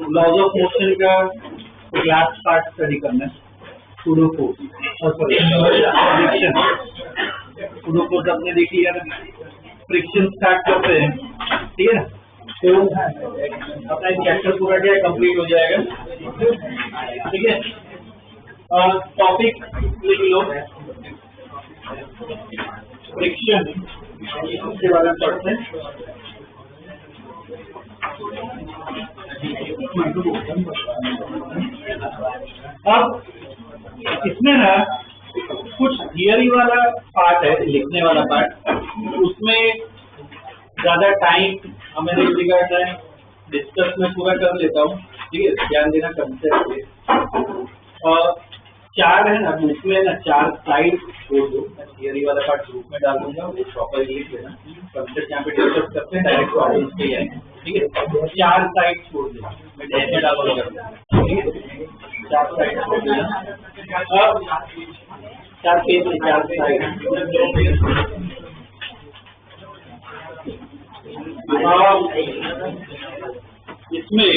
Laws of motion का class part study करना है। फ्रिक्शन आपने देख लिया ना, फ्रिक्शन स्टार्ट करते हैं, ठीक है ना। तो अपना चैप्टर पूरा क्या कंप्लीट हो जाएगा, ठीक है। टॉपिक लिख लो, फ्रिक्शन के बारे में पढ़ते हैं। अब इसमें ना कुछ थियरी वाला पार्ट है, लिखने वाला पार्ट, उसमें ज्यादा टाइम हमें नहीं दिखाता है, डिस्कस में पूरा कर लेता हूँ, ठीक है। ध्यान देना कंसेप्ट पे। और 4 है ना ग्रुप में ना, 4 स्लाइड छोड़ दो, मैं थियरी वाला पार्ट ग्रुप में डाल दूंगा, वो प्रॉपर लिख लेना। कंसेप्ट यहाँ पे डिस्कस करते हैं, डायरेक्ट ऑडियंस पे आएंगे, ठीक है। 4 स्लाइड छोड़ देना, मैं ऐसे डालूंगा, ठीक है। 4 स्लाइड छोड़ देना, 4 पेज में 4 स्लाइड। इसमें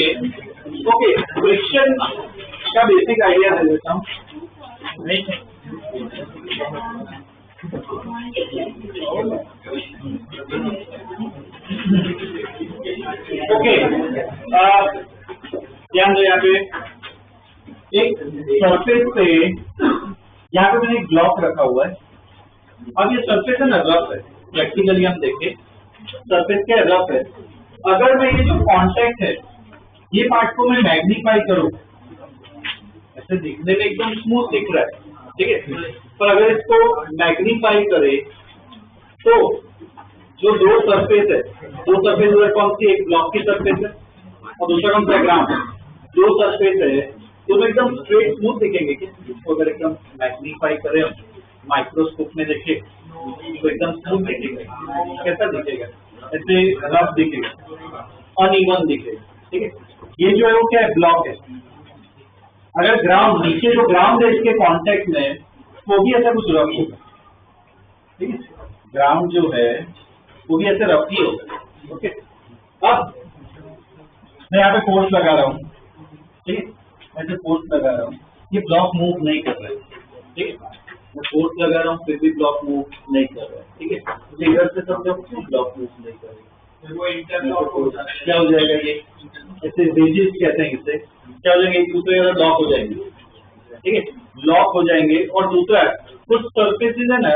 ओके, फ्रिक्शन का बेसिक आइडिया दे देता हूँ। ओके, ध्यान दो, यहाँ पे एक सरफेस पे, यहाँ पे मैंने एक ब्लॉक रखा हुआ है। अब ये सरफेस है ना, रफ है, प्रैक्टिकली हम देखें सरफेस क्या रफ है। अगर मैं ये जो कांटेक्ट है, ये पार्ट को मैं मैग्नीफाई करूं, ऐसे दिखने में एकदम स्मूथ दिख रहा है, ठीक है। पर अगर इसको मैग्नीफाई करे तो जो 2 सरफेस है, 2 सरफेस कौन सी, एक ब्लॉक की सरफेस है और दूसरा कौन सा ग्राउंड, 2 सरफेस है, तो एकदम स्ट्रेट स्मूथ दिखेंगे क्या। इसको अगर एकदम मैग्नीफाई करें, माइक्रोस्कोप में देखें तो एकदम स्मूथ दिखेगा। कैसा दिखेगा, ऐसे रफ दिखेगा, अनइवन दिखेगा, ठीक है। ये जो है वो क्या है, ब्लॉक है। अगर ग्राउंड, नीचे जो ग्राउंड है इसके कांटेक्ट में, वो भी ऐसा कुछ रफ होगा, ठीक है। ग्राउंड जो है वो भी ऐसे रफ ही होगा, ओके। अब मैं यहाँ पे फोर्स लगा रहा हूँ, ठीक है, ऐसे फोर्स लगा रहा हूँ, ये ब्लॉक मूव नहीं कर रहा है, ठीक है। मैं फोर्स लगा रहा हूँ फिर भी ब्लॉक मूव नहीं कर रहा है, ठीक है। फिगर से समझो, ब्लॉक मूव नहीं कर रहा है, वो क्या हो जाएगा, ये ऐसे वेजेस कहते हैं, इससे क्या हो जाएंगे, एक दूसरे का लॉक हो जाएंगे, ठीक है, लॉक हो जाएंगे। और दूसरा, कुछ सरफेसेस है ना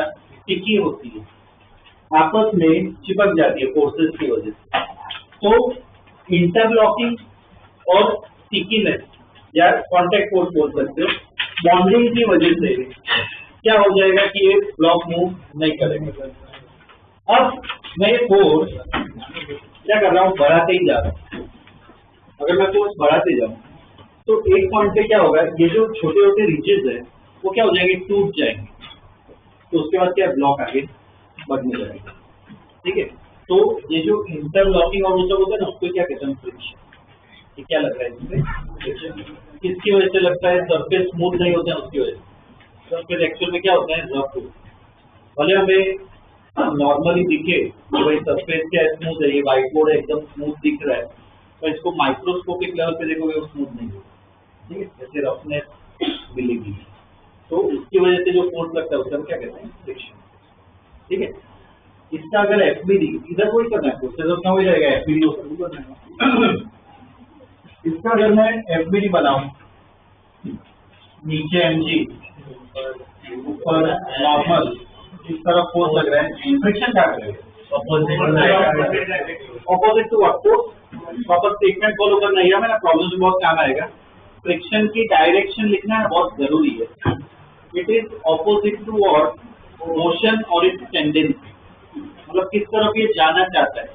टिकी होती है, आपस में चिपक जाती है फोर्सेस की वजह से, तो इंटरलॉकिंग और स्टिकीनेस या कांटेक्ट फोर्स बोल सकते हो, बॉन्डिंग की वजह से क्या हो जाएगा कि ये ब्लॉक मूव नहीं करेगा। अब मैं ये फोर्स क्या कर रहा हूँ, बढ़ाते ही जा रहा हूँ। अगर मैं फोर्स बढ़ाते जाऊँ तो एक पॉइंट पे क्या होगा, ये जो छोटे छोटे रीचेज है वो क्या हो जाएंगे, टूट जाएंगे। तो उसके बाद क्या, ब्लॉक आगे बढ़ने लगेगा। ठीक है, तो ये जो इंटरलॉकिंग और वो सब होता है ना, उसको क्या कहते हैं, फ्रिक्शन। ये क्या लग रहा है इसमें, फ्रिक्शन। किसकी वजह से लगता है, सरफेस स्मूथ नहीं होते हैं उसकी वजह से। सरफेस एक्चुअल में क्या होता है, रफ। भले हमें नॉर्मली दिखे कि भाई सरफेस क्या स्मूथ है, ये व्हाइट बोर्ड है एकदम स्मूथ दिख रहा है, पर इसको माइक्रोस्कोपिक लेवल पे देखोगे वो स्मूथ नहीं होगा। ठीक है, जैसे रफनेस मिलेगी, तो उसकी वजह से जो फोर्स लगता है उसका क्या कहते हैं, फ्रिक्शन। ठीक है, इसका अगर एफबीडी इधर कोई करना है तो क्या हो जाएगा, एफबीडी करना है। इसका अगर मैं एफबीडी बनाऊं, नीचे एमजी, ऊपर नॉर्मल, इस तरफ फोर्स लग रहा है, फ्रिक्शन क्या करेगा, opposite to what, proper statement follow करना है, मेरा प्रॉब्लम में बहुत काम आएगा। फ्रिक्शन की डायरेक्शन लिखना है, बहुत जरूरी है। इट इज ऑपोजिट टू और मोशन और इट्स टेंडेंसी, मतलब किस तरफ ये जाना चाहता है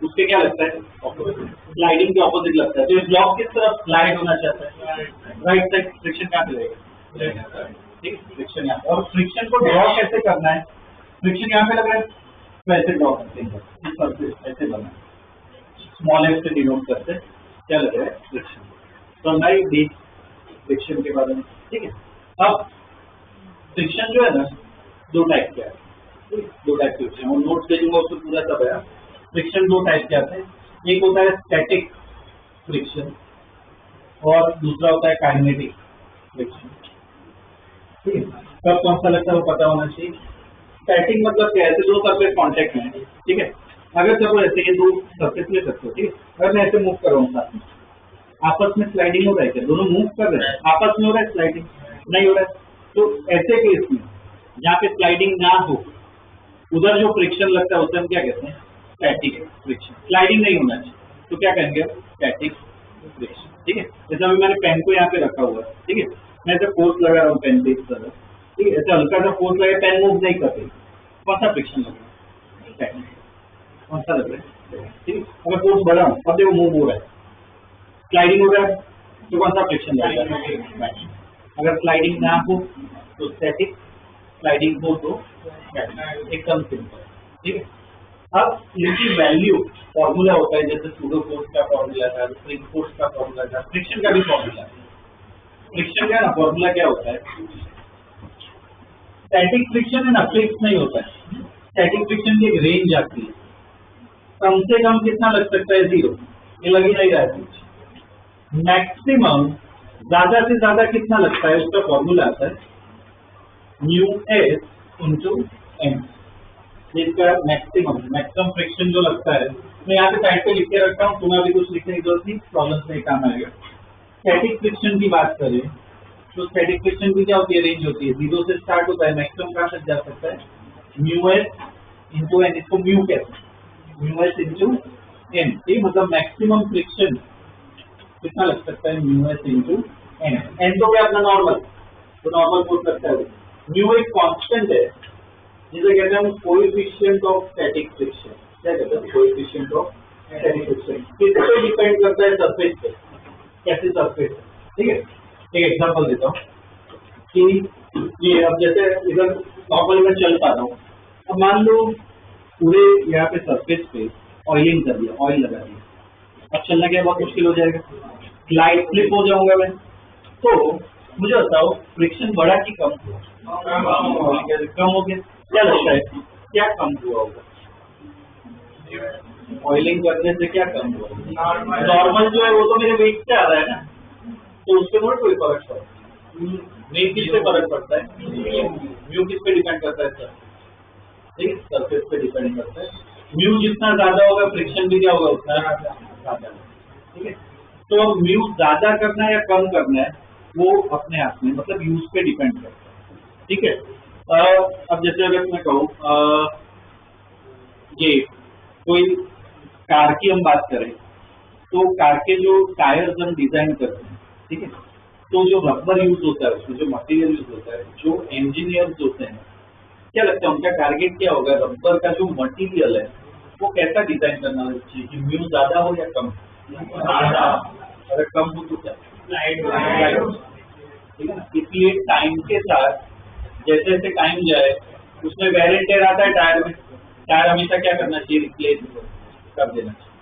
उसके क्या लगता है, स्लाइडिंग के ऑपोजिट लगता है। तो ये ब्लॉक किस तरफ स्लाइड होना चाहता है, राइट साइड। फ्रिक्शन कहाँ पे रहेगा, ठीक है, फ्रिक्शन यहाँ। और फ्रिक्शन को ड्रॉ कैसे करना है, फ्रिक्शन यहाँ पे लग रहा है तो ऐसे ड्रॉ करते हैं, ऐसे बना, स्मॉल एफ से डिनोट करते हैं, क्या लग रहा है, फ्रिक्शन। तो हमारी डीप फ्रिक्शन के बारे में। ठीक है, अब फ्रिक्शन जो है ना, दो टाइप के है, दो टाइप के होते हैं, और नोट्स दे दूंगा उसको पूरा सब है। फ्रिक्शन दो टाइप के आते हैं, एक होता है स्टैटिक फ्रिक्शन और दूसरा होता है काइनेटिक फ्रिक्शन। ठीक है, कब कौन सा लगता है वो पता होना चाहिए। स्टैटिक मतलब क्या है, ऐसे दो सरफेस कांटेक्ट में, ठीक है, अगर सब ऐसे ये दो सरफेस ले सकते हो, ठीक है, अगर मैं ऐसे मूव कर रहा हूँ साथ में, आपस में स्लाइडिंग हो रहा है क्या, दोनों मूव कर रहे हैं, आपस में हो रहा है स्लाइडिंग, नहीं हो रहा है। तो ऐसे केस में जहाँ पे स्लाइडिंग ना हो, उधर जो फ्रिक्शन लगता है उसे हम क्या कहते हैं, स्टैटिक फ्रिक्शन। स्लाइडिंग नहीं होना चाहिए तो क्या कहेंगे, स्टैटिक फ्रिक्शन। ठीक है, जैसे अभी मैंने पेन को यहाँ पे रखा हुआ है, ठीक है, मैं ऐसे फोर्स लगा रहा हूँ पेन पे इस तरह, ठीक है, ऐसे हल्का सा फोर्स लगा, पेन मूव नहीं कर रही, कौन सा फ्रिक्शन लग रहा है, कौन सा लग रहा है, ठीक है। अगर फोर्स बढ़ा हूँ, अब देखो मूव हो रहा है, स्लाइडिंग हो रहा है, तो कौन सा फ्रिक्शन लग रहा है। अगर स्लाइडिंग ना हो तो स्टैटिक, स्लाइडिंग हो तो एकदम सिंपल। ठीक है, अब इनकी वैल्यू फॉर्मूला होता है, जैसे सूडो फोर्स का फॉर्मूला था, स्प्रिंग फोर्स का फॉर्मूला था, फ्रिक्शन का भी फॉर्मूला है। फ्रिक्शन का ना फॉर्मूला क्या होता है, स्टैटिक फ्रिक्शन है ना, फिक्स नहीं होता है। स्टैटिक फ्रिक्शन की एक रेंज आती है, कम से कम कितना लग सकता है, 0, ये लग ही नहीं रहा है। मैक्सिमम ज्यादा से ज्यादा कितना लगता है, उसका फॉर्मूला आता है म्यू एस इंटू एम। इसका मैक्सिमम फ्रिक्शन जो लगता है, मैं यहाँ पे साइड पे लिख के रखता हूँ, तुम्हें अभी कुछ लिखने की जरूरत नहीं, प्रॉब्लम से काम आएगा। स्टैटिक फ्रिक्शन की बात करें तो स्टैटिक फ्रिक्शन की क्या होती है, रेंज होती है, 0 से स्टार्ट होता है, मैक्सिमम कहाँ तक जा सकता है, म्यू एस इंटू एन। इसको म्यू कहते हैं, म्यू एस इंटू एन। ये मतलब मैक्सिमम फ्रिक्शन कितना लग सकता है, mu S into N. N तो क्या अपना नॉर्मल, तो नॉर्मल फोर्स लगता है। म्यू एक कांस्टेंट है जिसे कहते हैं हम कोएफिशिएंट ऑफ स्टैटिक फ्रिक्शन। क्या कहते हैं, कोएफिशिएंट ऑफ स्टैटिक फ्रिक्शन। किस पे डिपेंड करता है, सरफेस पे, कैसी सरफेस है। ठीक है, एक एग्जांपल देता हूँ कि ये अब जैसे इधर नॉर्मली मैं चल पा रहा हूँ, अब मान लो पूरे यहाँ पे सरफेस पे ऑयलिंग कर दिया, ऑयल लगा दिया, अब चलना क्या बहुत मुश्किल हो जाएगा, स्लाइड स्लिप हो जाऊंगा मैं। तो मुझे बताओ फ्रिक्शन बढ़ा कि कम हुआ, कम हो गया। क्या लगता है, क्या कम हुआ होगा, ऑयलिंग करने से क्या कम हुआ, नॉर्मल जो है वो तो मेरे वेट से आ रहा है ना, तो उससे थोड़ा कोई फर्क पड़ता है। वेट किस पे फर्क पड़ता है, म्यू किस पे डिपेंड करता है सर, ठीक है, सरफेस पे डिपेंड करता है। म्यू जितना ज्यादा होगा फ्रिक्शन भी क्या होगा, उतना ज्यादा। ठीक है, तो म्यू ज्यादा करना है या कम करना है वो अपने आप में, मतलब यूज पे डिपेंड करता है। ठीक है, अब जैसे अगर मैं कहूँ ये कोई कार की हम बात करें, तो कार के जो टायर्स हम डिजाइन करते हैं, ठीक है, तो जो रबर यूज होता है उसमें, जो मटेरियल यूज होता है, जो इंजीनियर्स होते हैं, क्या लगता है उनका टारगेट क्या होगा? रबर का जो मटेरियल है वो कैसा डिजाइन करना चाहिए कि म्यू ज्यादा हो या कम? अगर कम हो तो क्या? ठीक है ना। इसलिए टाइम के साथ जैसे जैसे टाइम जाए उसमें वेर एंड टेयर आता है टायर में, टायर हमेशा क्या करना चाहिए? रिप्लेस कर देना चाहिए,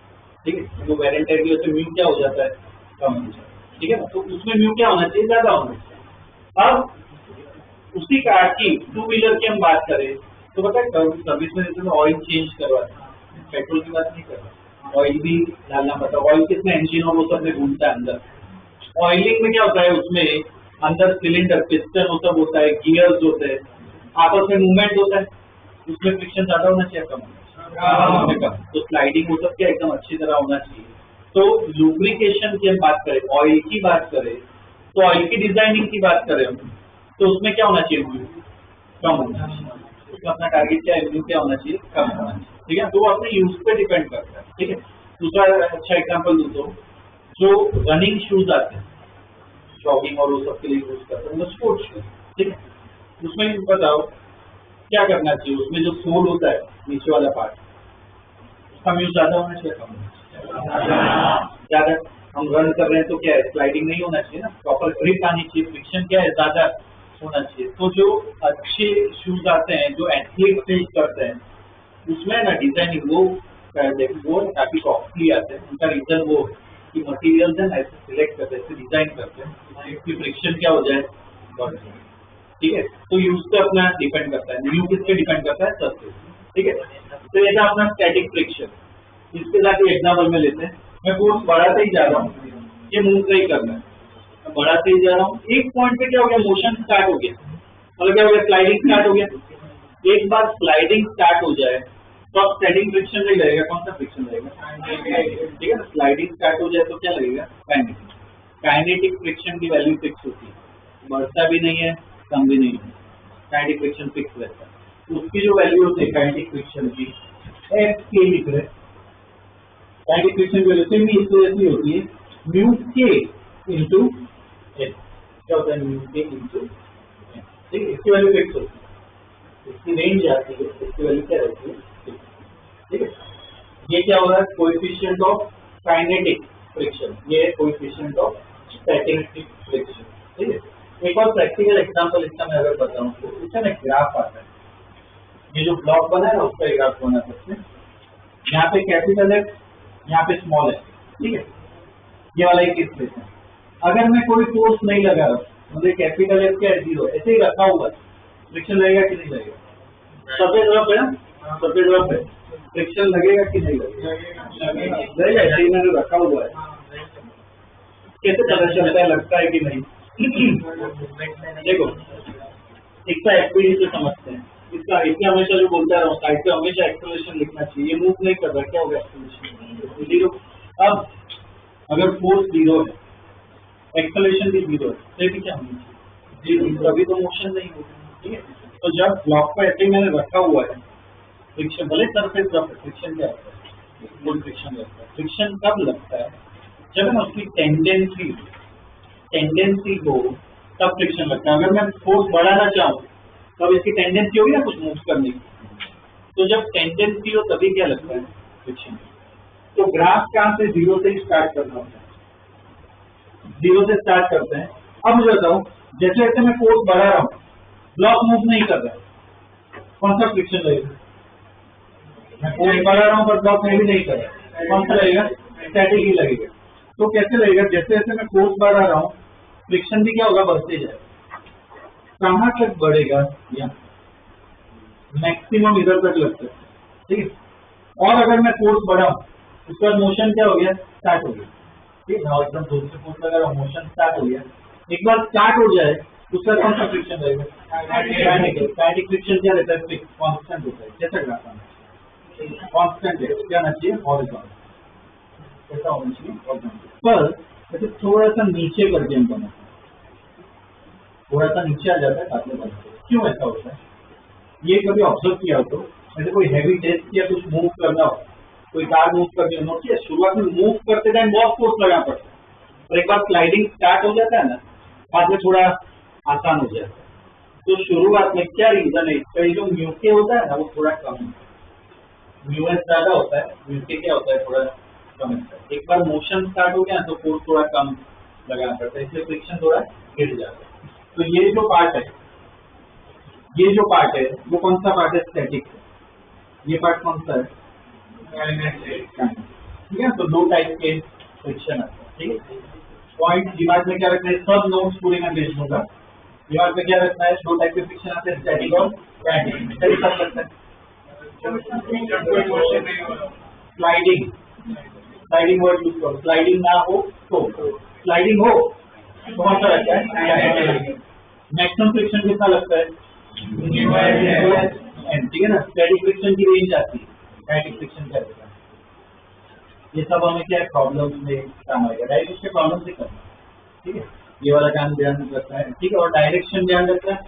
ठीक है। तो वेर एंड टेयर की वजह से म्यू क्या हो जाता है? कम हो जाता है, ठीक है ना। तो उसमें म्यू क्या होना चाहिए? ज्यादा होना चाहिए। अब उसी कार की टू व्हीलर की हम बात करें तो पता है सर्विस में जैसे ऑयल चेंज करवाते हैं, पेट्रोल की बात नहीं कर रहा, ऑयल भी डालना पड़ता है। ऑयल किसमें? इंजन और वो सब में घूमता है अंदर। ऑयलिंग में क्या होता है? उसमें अंदर सिलेंडर, पिस्टन वो सब होता है, गियर्स होते हैं, आपस में मूवमेंट होता है, उसमें फ्रिक्शन ज्यादा होना चाहिए, कम होना चाहिए? कम। तो स्लाइडिंग वो सब क्या एकदम अच्छी तरह होना चाहिए। तो लुब्रिकेशन की हम बात करें, ऑयल की बात करें, तो ऑयल की डिजाइनिंग की बात करें हम, तो उसमें क्या होना चाहिए? कम होना चाहिए। उसका अपना टारगेट क्या है? क्या होना चाहिए? कम होना चाहिए, ठीक है। तो वो अपने यूज पे डिपेंड करता है, ठीक है। दूसरा अच्छा एग्जाम्पल दूँ तो जो रनिंग शूज आते हैं, जॉगिंग और वो सब के लिए यूज करते हैं, वो स्पोर्ट्स शूज, ठीक है। उसमें बताओ क्या करना चाहिए? उसमें जो सोल होता है, नीचे वाला पार्ट, उसका म्यूज ज्यादा होना चाहिए, कम होना चाहिए? ज्यादा। हम रन कर रहे हैं तो क्या है? स्लाइडिंग नहीं होना चाहिए ना, प्रॉपर ग्रिप आनी चाहिए, फ्रिक्शन क्या है? ज्यादा होना चाहिए। तो जो अच्छे शूज आते हैं, जो एथलीट यूज करते हैं, उसमें ना डिजाइनिंग वो काफी कॉस्टली आते हैं। उनका रीजन वो कि मटेरियल है ना ऐसे सिलेक्ट करते हैं, ऐसे डिजाइन करते हैं कि फ्रिक्शन क्या हो जाए? बढ़ जाए, ठीक है। तो यूज पे अपना डिपेंड करता है, न्यू किस पे डिपेंड करता है? सरफेस, ठीक है। तो ये था अपना स्टैटिक फ्रिक्शन। इसके साथ एग्जाम्पल में लेते हैं, मैं फोर्स बढ़ाते ही जा रहा हूँ, ये मूव नहीं करना है, मैं बढ़ाते ही जा रहा हूँ, एक पॉइंट पे क्या हो गया? मोशन स्टार्ट हो गया, मतलब क्या हो गया? स्लाइडिंग स्टार्ट हो गया। एक बार स्लाइडिंग स्टार्ट हो जाए तो अब स्टैटिक फ्रिक्शन नहीं लगेगा, कौन सा फ्रिक्शन लगेगा? ठीक है ना। स्लाइडिंग स्टार्ट हो जाए तो क्या लगेगा? काइनेटिक। काइनेटिक फ्रिक्शन की वैल्यू फिक्स होती है, बढ़ता भी नहीं है, कम भी नहीं है, काइनेटिक फ्रिक्शन फिक्स रहता है। उसकी जो वैल्यू होती है काइनेटिक फ्रिक्शन की, एफ के लिख रहे, काइनेटिक फ्रिक्शन की वैल्यू सेम इस वजह से होती है, म्यू के इंटू एफ। क्या होता है? म्यू के इंटू एफ, ठीक है। इसकी वैल्यू फिक्स होती है, इसकी रेंज आती है, इसकी वैल्यू क्या रहती है? ठीक है। ये क्या हो रहा है? कोएफिशिएंट ऑफ काइनेटिक फ्रिक्शन, ये है कोएफिशिएंट ऑफ स्टैटिक फ्रिक्शन, ठीक है। एक और प्रैक्टिकल एग्जांपल इसका मैं अगर बताऊं तो इसका ना ग्राफ आता है, ये जो ब्लॉक बना है ना उसका ग्राफ बना सकते हैं। यहाँ पे कैपिटल है, यहाँ पे स्मॉल है, ठीक है। ये वाला एक केस लेते हैं, अगर मैं कोई फोर्स नहीं लगा रहा, मुझे कैपिटल एफ क्या है? 0, ऐसे ही रखा हुआ है, फ्रिक्शन लगेगा कि नहीं लगेगा? सफेद रफ है ना, सफेद रफ है, फ्रिक्शन लगेगा कि नहीं लगेगा? ऐसे ही मैंने रखा हुआ है, कैसे पता चलता है लगता है कि नहीं? देखो, इसका एफपीडी से समझते हैं, इसका इसलिए हमेशा जो बोलता रहा हूँ साइड पे हमेशा एक्सेलरेशन लिखना चाहिए, ये मूव नहीं कर रहा, क्या होगा? एक्सेलरेशन 0। अब अगर फोर्स 0 है, एक्सेलरेशन भी 0 है, तो भी क्या होनी चाहिए? 0, तभी तो मोशन नहीं होगा, ठीक है। तो जब ब्लॉक को ऐसे मैंने रखा हुआ है, फ्रिक्शन भले सरफेस रफ, फ्रिक्शन क्या होता है? फुल फ्रिक्शन लगता है। फ्रिक्शन कब लगता है? जब ना उसकी टेंडेंसी हो तब फ्रिक्शन लगता है। अगर मैं फोर्स बढ़ाना चाहूँ तब इसकी टेंडेंसी होगी ना कुछ मूव करने की, तो जब टेंडेंसी हो तभी क्या लगता है? फ्रिक्शन। तो ग्राफ कहाँ से? 0 से ही स्टार्ट करना होता है, 0 से स्टार्ट करते हैं। अब मुझे बताऊँ, जैसे जैसे मैं फोर्स बढ़ा रहा हूँ, ब्लॉक मूव नहीं कर रहा है, कौन सा फ्रिक्शन लगेगा? मैं फोर्स बढ़ा रहा हूँ पर ब्लॉक में भी नहीं कर रहा, कौन सा लगेगा? स्टैटिक ही लगेगा। तो कैसे लगेगा? जैसे जैसे मैं फोर्स बढ़ा रहा हूँ, फ्रिक्शन भी क्या होगा? बढ़ते जाए। कहाँ तक बढ़ेगा? यहाँ मैक्सिमम इधर तक लगता है, ठीक है। और अगर मैं फोर्स बढ़ाऊं, उसके बाद मोशन क्या हो गया? स्टार्ट हो गया, ठीक है। एकदम जोर से फोर्स लगा रहा हूं, मोशन स्टार्ट हो गया। एक बार स्टार्ट हो जाए उसका कौन सा फ्रिक्शन रहेगा? काइनेटिक फ्रिक्शन क्या रहता है? फिक्स, कांस्टेंट होता है। जैसा ग्राफ आना कांस्टेंट है, क्या होना चाहिए? हॉरिजॉन्टल, ऐसा होना चाहिए हॉरिजॉन्टल। पर ऐसे थोड़ा सा नीचे करके हम बनाते हैं, थोड़ा सा नीचे आ जाता है साथ में बनते हैं। क्यों ऐसा होता है? ये कभी ऑब्जर्व किया हो तो, ऐसे कोई हैवी टेस्ट या कुछ मूव करना हो कोई कार मूव करनी हो, नोट किया शुरुआत में मूव करते टाइम बहुत फोर्स लगाना पड़ता है, और एक बार स्लाइडिंग स्टार्ट हो जाता है ना, बाद में थोड़ा आसान हो जाता है। तो शुरुआत में क्या रीजन है इसका, ये जो म्यूके होता है ना वो थोड़ा कम है, म्यूएस ज्यादा होता है, म्यूके क्या होता है थोड़ा कम होता है। एक बार मोशन स्टार्ट हो गया तो फोर्स थोड़ा कम लगाना पड़ता है, इसलिए फ्रिक्शन थोड़ा गिर जाता है। तो ये जो पार्ट है, ये जो पार्ट है वो कौन सा पार्ट है, स्टैटिक। ये पार्ट कौन सा है, ठीक है। तो दो टाइप के फ्रिक्शन आते हैं, ठीक है। पॉइंट दिमाग में क्या रखना है, सब नोट्स पूरे में भेज दूंगा। दिमाग में क्या रखना है, दो टाइप के फ्रिक्शन आते हैं, स्टैटिक और काइनेटिक। स्टैटिक सब लगता है स्लाइडिंग, स्लाइडिंग वर्ड यूज करो, स्लाइडिंग ना हो तो, स्लाइडिंग हो तो कौन सा लगता है, मैक्सिमम फ्रिक्शन कितना लगता है, ठीक है ना। स्टैटिक फ्रिक्शन की रेंज आती है, काइनेटिक फ्रिक्शन क्या रहता है। ये सब हमें क्या प्रॉब्लम में काम आएगा, डायरेक्ट के प्रॉब्लम से करना, ठीक है। ये वाला काम ध्यान रखना है, ठीक है। और डायरेक्शन ध्यान रखना है,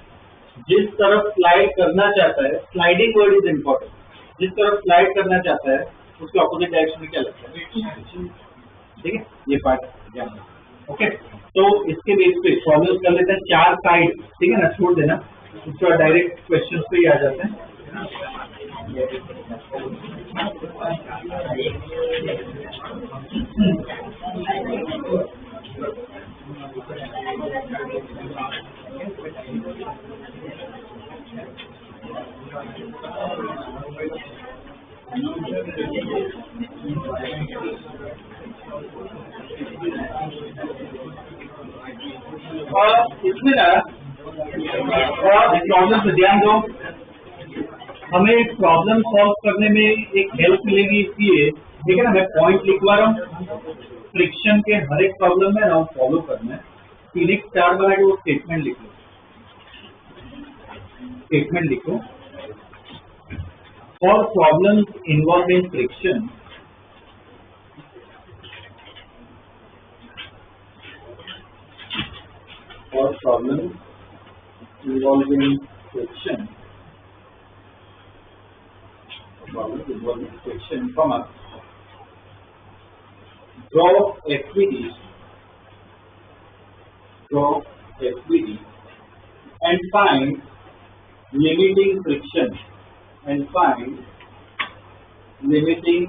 जिस तरफ स्लाइड करना चाहता है, स्लाइडिंग वर्ड इज इम्पोर्टेंट, जिस तरफ स्लाइड करना चाहता है उसके ऑपोजिट डायरेक्शन में क्या लगता है, ठीक है। ये पार्ट ध्यान रखना, ओके। तो इसके बेस पे प्रॉब्लम कर लेते हैं, चार साइड, ठीक है ना, छोड़ देना, उसके बाद डायरेक्ट क्वेश्चन पे ही आ जाते हैं। इसमें ना प्रॉब्लम से ध्यान दो, हमें प्रॉब्लम सॉल्व करने में एक हेल्प मिलेगी, इसलिए ठीक है ना। मैं पॉइंट लिखवा रहा हूँ, फ्रिक्शन के हर एक प्रॉब्लम में ना फॉलो करना है, फिनिक्स स्टार बना के वो स्टेटमेंट लिख लो, स्टेटमेंट लिखो, for problems involve in friction or problems involving friction, comma, draw FVD and find limiting friction and find limiting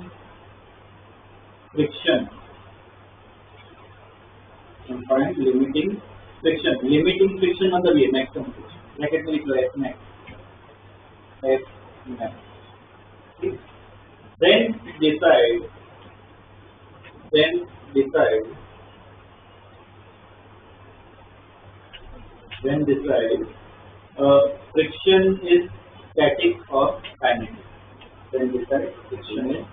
friction and find limiting मतलब ये मैक्सिमम ब्रैकेट में लिख लो S max, then decide friction is static or kinetic, then decide friction is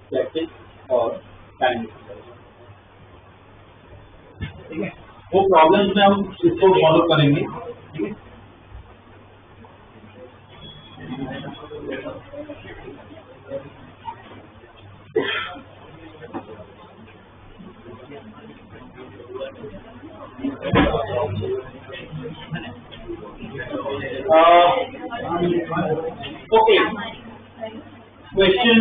static or kinetic, ठीक है। वो problems में हम इसको फॉलो करेंगे, ठीक है। ओके, क्वेश्चन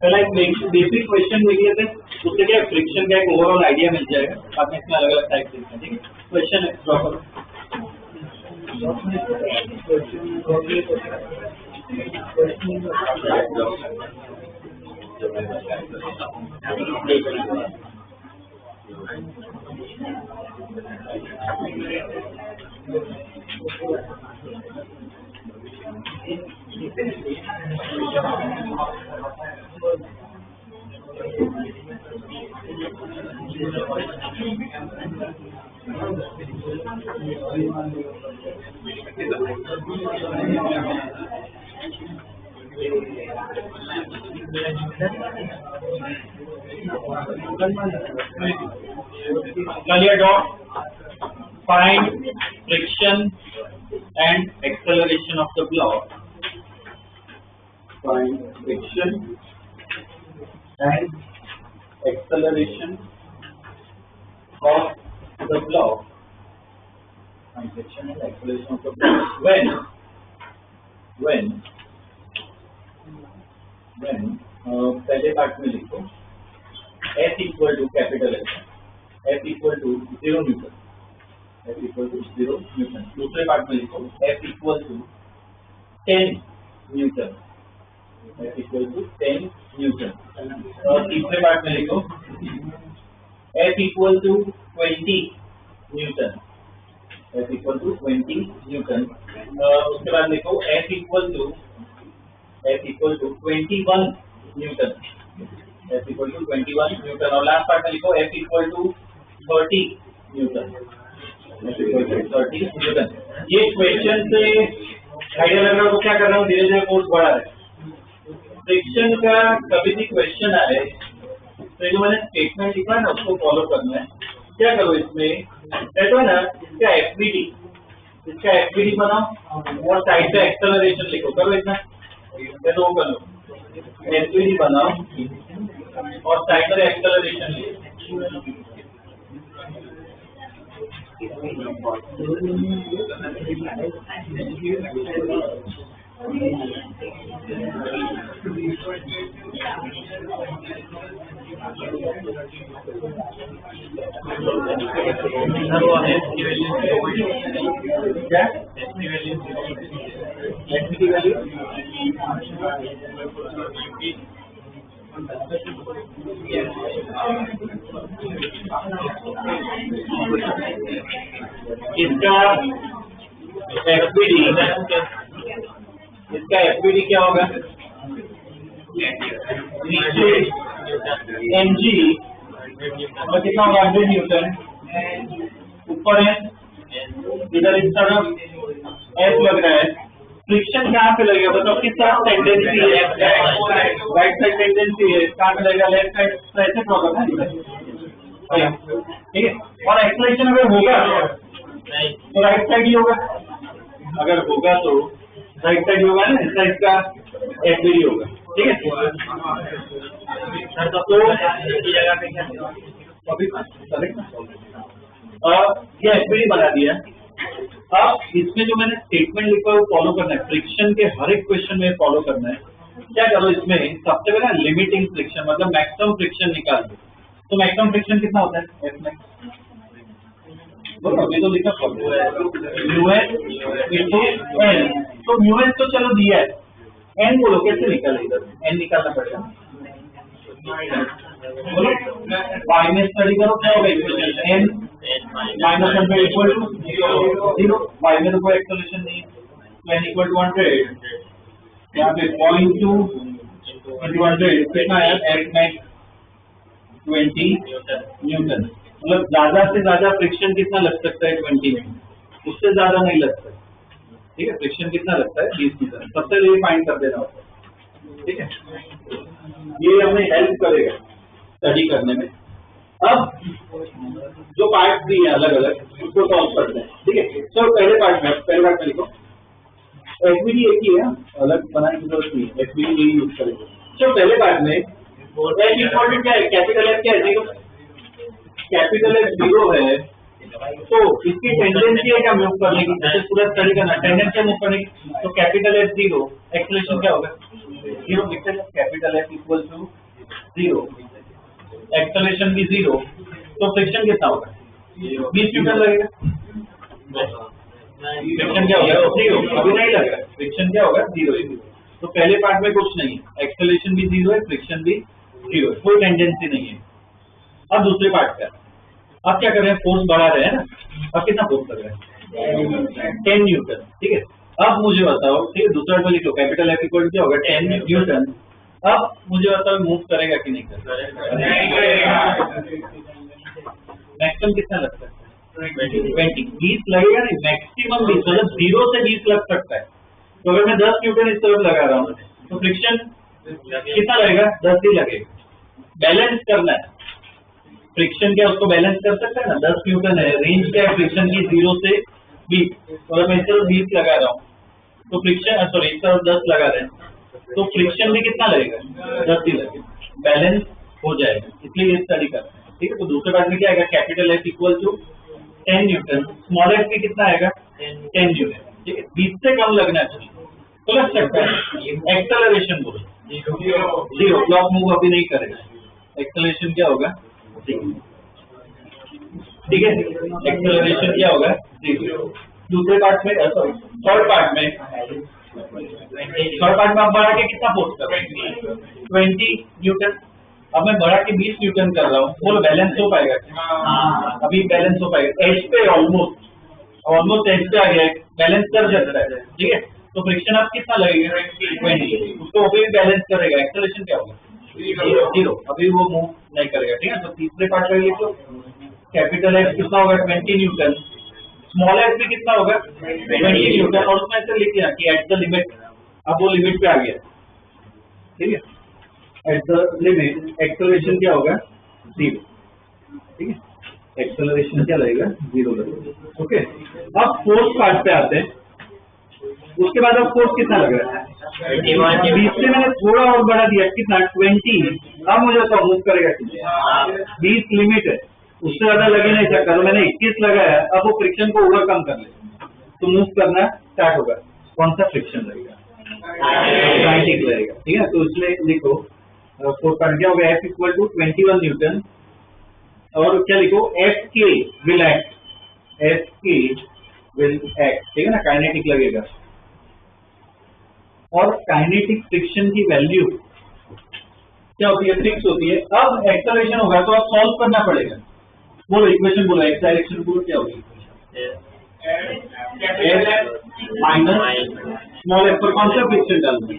पहला एक बेसिक क्वेश्चन देख लेते हैं, उससे क्या फ्रिक्शन का एक ओवरऑल आइडिया मिल जाएगा, बाद में इसमें अलग अलग टाइप देखते हैं, ठीक है। क्वेश्चन ड्रॉ करो, clear dot, find friction and acceleration of the block, find friction and acceleration of the block, find friction and acceleration of the block when पहले पार्ट में लिखो F equal to capital F equal to 0 newton, F equal to 0 newton. दूसरे part में लिखो F equal to 10 newton, F equal to 10 newton. और तीसरे part में लिखो F equal to 20 newton, F equal to 20 newton. उसके बाद लिखो F equal to 21 newton, F equal to 21 newton. और लास्ट पार्ट में लिखो F equal to 30 newton, F equal to 30 newton. ये क्वेश्चन से आइडिया लग रहा है तो क्या कर रहा हूँ, धीरे धीरे कोर्स बढ़ा रहे। फ्रिक्शन का कभी भी क्वेश्चन आए तो जो मैंने स्टेटमेंट लिखा है ना उसको फॉलो करना है। क्या करो इसमें तो है ना, इसका एफबीडी बनाओ और साइड पे एक्सेलरेशन लिखो। करो इतना तो कर लो, एफबीडी बनाओ और साइड पे एक्सेलरेशन लिखो। इसका एफबीडी क्या होगा, नीचे mg और कितना होगा 100 न्यूटन, ऊपर है इधर इस तरफ F लग रहा है। फ्रिक्शन कहाँ पे लगेगा बताओ, किस तरफ टेंडेंसी है, राइट साइड टेंडेंसी है, कहाँ पे लगेगा लेफ्ट साइड, तो ऐसे प्रॉब्लम है ठीक है। और एक्सेलरेशन अगर होगा तो राइट साइड ही होगा, अगर होगा तो राइट साइड होगा ना, इस साइड का एफबीडी होगा ठीक है। तो जगह पे क्या अभी ये एफबीडी बना दिया। अब इसमें जो मैंने स्टेटमेंट लिखा है वो फॉलो करना है, फ्रिक्शन के हर एक क्वेश्चन में फॉलो करना है। क्या करो इसमें सबसे पहले लिमिटिंग फ्रिक्शन मतलब मैक्सिमम फ्रिक्शन निकाल दो। तो मैक्सिमम फ्रिक्शन कितना होता है एफ में, अभी तो लिखा एन, तो म्यूएस तो चलो दिया है, एन बोलो कैसे निकाले, इधर एन निकालना पड़ेगा। बोलो वाई में स्टडी करो क्या होगा equation, N minus 100 equal to 0, Y में तो कोई एक्सेलरेशन नहीं है, एन इक्वल टू 100, यहाँ पे 0.2 into 100 कितना आया, एफ मैक्स 20 न्यूटन। मतलब ज्यादा से ज्यादा फ्रिक्शन कितना लग सकता है 20 में, उससे ज्यादा नहीं लगता ठीक है। फ्रिक्शन कितना लगता है 20 न्यूटन, सबसे पहले फाइंड कर देना होता है ठीक है। ये हमें हेल्प करेगा स्टडी करने में। अब जो पार्ट दिए हैं अलग अलग उसको सॉल्व करते हैं ठीक है। तो पहले पार्ट में लिखो एफबीडी एक ही है, अलग बनाने की जरूरत नहीं है, एफबीडी यूज करेंगे। तो पहले पार्ट में एफ इक्वल टू क्या है, कैपिटल एफ क्या है, देखो कैपिटल एफ 0 है तो इसकी टेंडेंसी है क्या मूव करने की, जैसे पूरा स्टडी करना टेंडेंसी मूव करने की। तो कैपिटल एफ 0, एक्सेलरेशन क्या होगा 0, capital F equal to 0, acceleration भी 0, तो फ्रिक्शन कितना होगा 20 न्यूटन लगेगा। फ्रिक्शन क्या होगा 0, अभी नहीं लगेगा, फ्रिक्शन क्या होगा 0। तो पहले पार्ट में कुछ नहीं है, एक्सेलरेशन भी 0 है, फ्रिक्शन भी 0 है, कोई टेंडेंसी नहीं है। अब दूसरे पार्ट का, अब क्या कर रहे हैं, फोर्स बढ़ा रहे हैं ना, अब कितना फोर्स लग रहा है 10 न्यूटन ठीक है। अब मुझे बताओ ठीक है, दूसरा पे लिखो कैपिटल एफ इक्वल क्या होगा 10 न्यूटन। अब मुझे बताओ मूव करेगा कि नहीं करेगा, मैक्सिमम कितना लग सकता है 20 लगेगा नहीं, मैक्सिमम 20 मतलब 0 से 20 लग सकता है। तो अगर मैं 10 न्यूटन इस तरफ लगा रहा हूँ तो फ्रिक्शन कितना लगेगा 10 ही लगेगा। बैलेंस करना है, फ्रिक्शन क्या उसको बैलेंस कर सकता है ना, 10 न्यूटन है, रेंज क्या है फ्रिक्शन की 0 से 20, और मैं इस तरफ 20 लगा रहा हूँ तो फ्रिक्शन सॉरी इस तरफ 10 लगा रहे हैं तो फ्रिक्शन भी कितना लगेगा 10 ही लगेगा, बैलेंस हो जाएगा, इसलिए ये स्टडी करते हैं ठीक है। तो दूसरे पार्ट में क्या आएगा, capital F equal to 10 newton, small F भी कितना आएगा 10 न्यूटन ठीक है। 20 से कम लगना चाहिए तो लग सकता है। एक्सेलरेशन बोलो, जीरो, ब्लॉक मूव अभी नहीं करेगा, एक्सेलरेशन क्या होगा, ठीक है, एक्सेलरेशन क्या होगा, दूसरे पार्ट में, सॉरी थर्ड पार्ट में आप बढ़ा के कितना फोर्स कर रहे हैं, 20 न्यूटन। अब मैं बढ़ा के 20 न्यूटन कर रहा हूँ, वो बैलेंस हो पाएगा, अभी बैलेंस हो पाएगा, एज पे ऑलमोस्ट एज पे आ गया, बैलेंस कर जाता है, ठीक है। तो फ्रिक्शन आप कितना लगेगा, 20, उसको अभी भी बैलेंस करेगा, एक्सेलरेशन क्या होगा, जीरो, अभी वो मूव नहीं करेगा, ठीक है। तो तीसरे पार्ट में लिखो, कैपिटल एफ कितना होगा, 20 न्यूटन, स्मॉल एफ में कितना होगा, 20 न्यूटन, और उसमें ऐसे लिख दिया कि एट द लिमिट, अब वो लिमिट पे आ गया, ठीक है, एट द लिमिट एक्सेलरेशन क्या होगा, जीरो, ठीक है, एक्सेलरेशन क्या लगेगा, जीरो लगेगा, ओके। अब फोर्स पार्ट पे आते हैं, उसके बाद अब फोर्स कितना लग रहा है, 20 से मैंने थोड़ा और बढ़ा दिया, कितना, 20, अब मुझे तो मूव करेगा कितना, 20 लिमिट है, उससे ज्यादा लगे नहीं सकता, तो मैंने 21 लगाया, अब वो फ्रिक्शन को ओवरकम कर ले तो मूव करना स्टार्ट होगा, कौन सा फ्रिक्शन लगेगा, काइनेटिक लगेगा, ठीक है। तो इसलिए लिखो फोर्स पार्ट क्या होगा, F इक्वल टू 21 न्यूटन, और क्या लिखो, एफ के विल एक्ट, ठीक है ना, काइनेटिक लगेगा। और काइनेटिक फ्रिक्शन की वैल्यू क्या होती है, फिक्स होती है। अब एक्सेलरेशन होगा तो अब सॉल्व करना पड़ेगा, बोलो इक्वेशन बोलो, एक्स डायरेक्शन बोलो क्या होगी, माइनस स्मॉल एफ पर कौन सा फ्रिक्शन डालना है,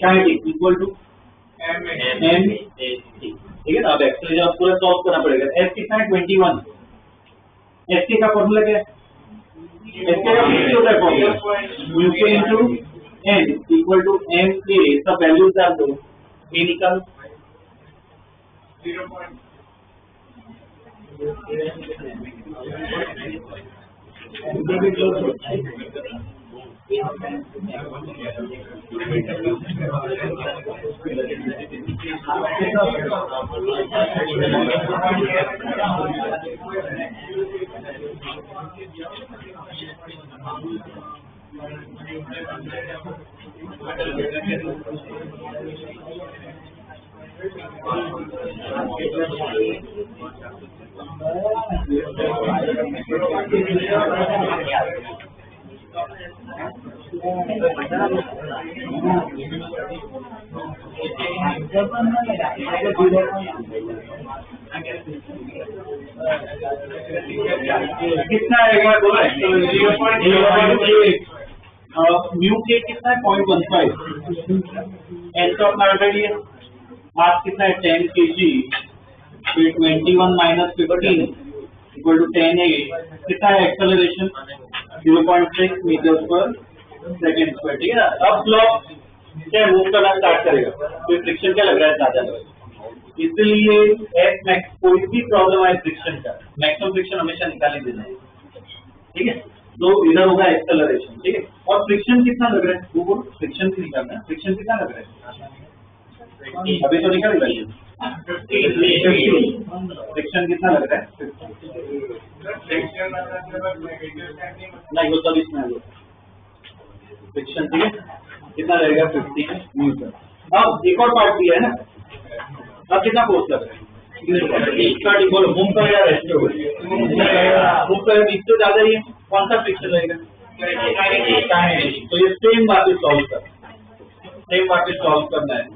काइनेटिक इक्वल टू एम, ठीक है ना। अब एक्सेलरेशन आप पूरा सॉल्व करना पड़ेगा, एफ कितना है, 21, एफ के का फॉर्मूला क्या है, एफ के का फिक्स होता है फॉर्मूला, म्यू के into N equal to M के, सब वैल्यूज डाल दो, ए निकाल, कितना आएगा बोला, म्यू के कितना है, 0.15, एन तो अपना ऑलरेडी है, मास कितना है, 10 kg, फिर 21 माइनस 15 इक्वल टू 10 है, कितना है एक्सेलरेशन, 0.6 मीटर पर सेकेंड स्क्वायर, ठीक है ना। अब ब्लॉक क्या मूव करना स्टार्ट करेगा, तो फ्रिक्शन क्या लग रहा है, ज्यादा लग रहा है, इसलिए एफ मैक्स, कोई भी प्रॉब्लम आए फ्रिक्शन का, मैक्सिमम फ्रिक्शन हमेशा निकाल ही देना है, ठीक है। तो इधर होगा एक्सेलरेशन, ठीक है। और फ्रिक्शन कितना लग रहा है, वो बोलो, फ्रिक्शन भी निकालना है, फ्रिक्शन कितना लग रहा है, अभी तो निकल गई, फ्रिक्शन कितना लग रहा है, नहीं वो सब इसमें फ्रिक्शन, ठीक है, कितना लगेगा, 15 न्यूटन। अब एक और पार्ट दिया है ना, अब कितना फोर्स लग रहा है, बोलो मूव करेगा, रेस्ट होगा, मूव करेगा, इससे ज्यादा ही है, कौन सा फ्रिक्शन लगेगा, तो ये सेम बातें सॉल्व करना है।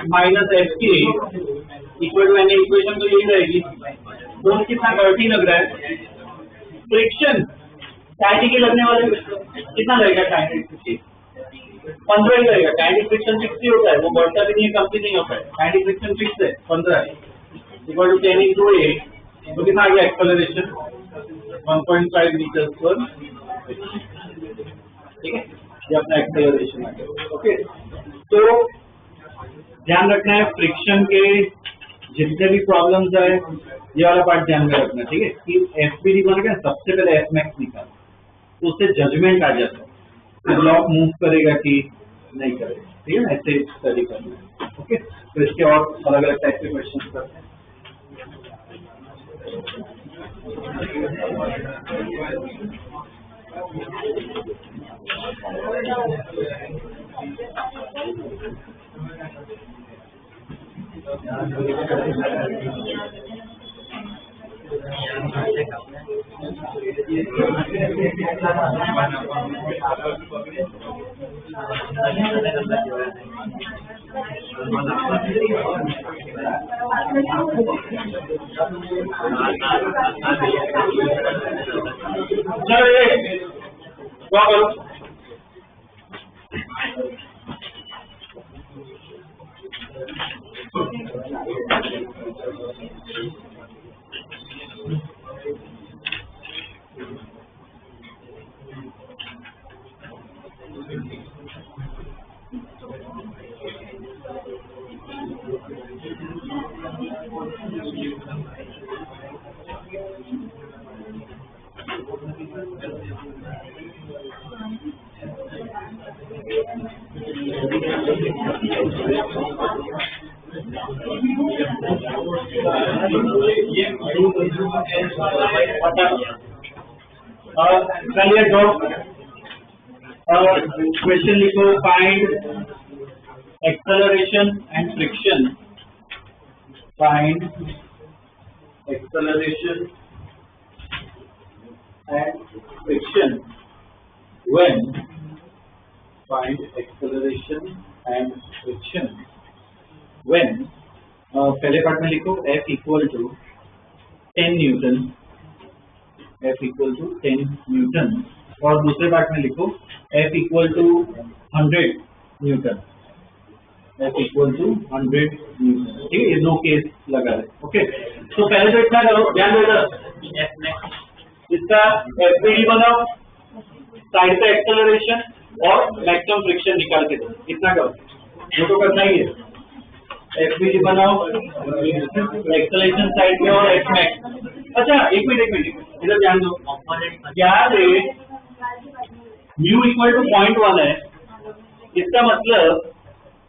माइनस एफ के इक्वल टू, इक्वेशन तो यही रहेगी, दोनों कितना डर्टी लग रहा है। फ्रिक्शन काइनेटिक लगने वाले कितना लगेगा, काइनेटिक 15 ही लगेगा। काइनेटिक फ्रिक्शन फिक्स ही होता है, वो बढ़ता भी नहीं है, कम भी नहीं होता है। काइनेटिक फ्रिक्शन फिक्स है 15 इक्वल टू 10 into 8, तो कितना आ गया एक्सेलरेशन 1.5 मीटर पर। ठीक है, ये अपना एक्सेलरेशन आ गया। ओके, तो ध्यान रखना है फ्रिक्शन के जितने भी प्रॉब्लम्स है ये वाला पार्ट ध्यान में रखना। ठीक है, कि एफबीडी बनेगा सबसे पहले एफ मैक्स निकाल, तो उससे जजमेंट आ जाता है कि ब्लॉक मूव करेगा कि नहीं करेगा। ठीक है, ऐसे स्टडी करना है। ओके, तो इसके और अलग अलग टाइप के क्वेश्चन करते हैं। चलो ये करो। चलिए दो क्वेश्चन लिखो। Find acceleration and friction. Find acceleration and friction when. Find acceleration and friction when. पहले पार्ट में लिखो F equal to 10 newton. F equal to 10 newton. और दूसरे पार्ट में लिखो F equal to 100 newton. F equal to 100 newton. ठीक है, ये दो केस लगा है। ओके, तो पहले तो इतना करो, ध्यान देना इसका एफबीडी बनाओ, साइड पे एक्सेलरेशन और मैक्सिमम फ्रिक्शन निकाल के दो। इतना करो, वो तो करना ही है। एफबीडी बनाओ, एक्सेलरेशन साइड पे और एफ मैक्स। अच्छा एक मिनट इधर ध्यान दो। याद है म्यू इक्वल टू 0.1 है, इसका मतलब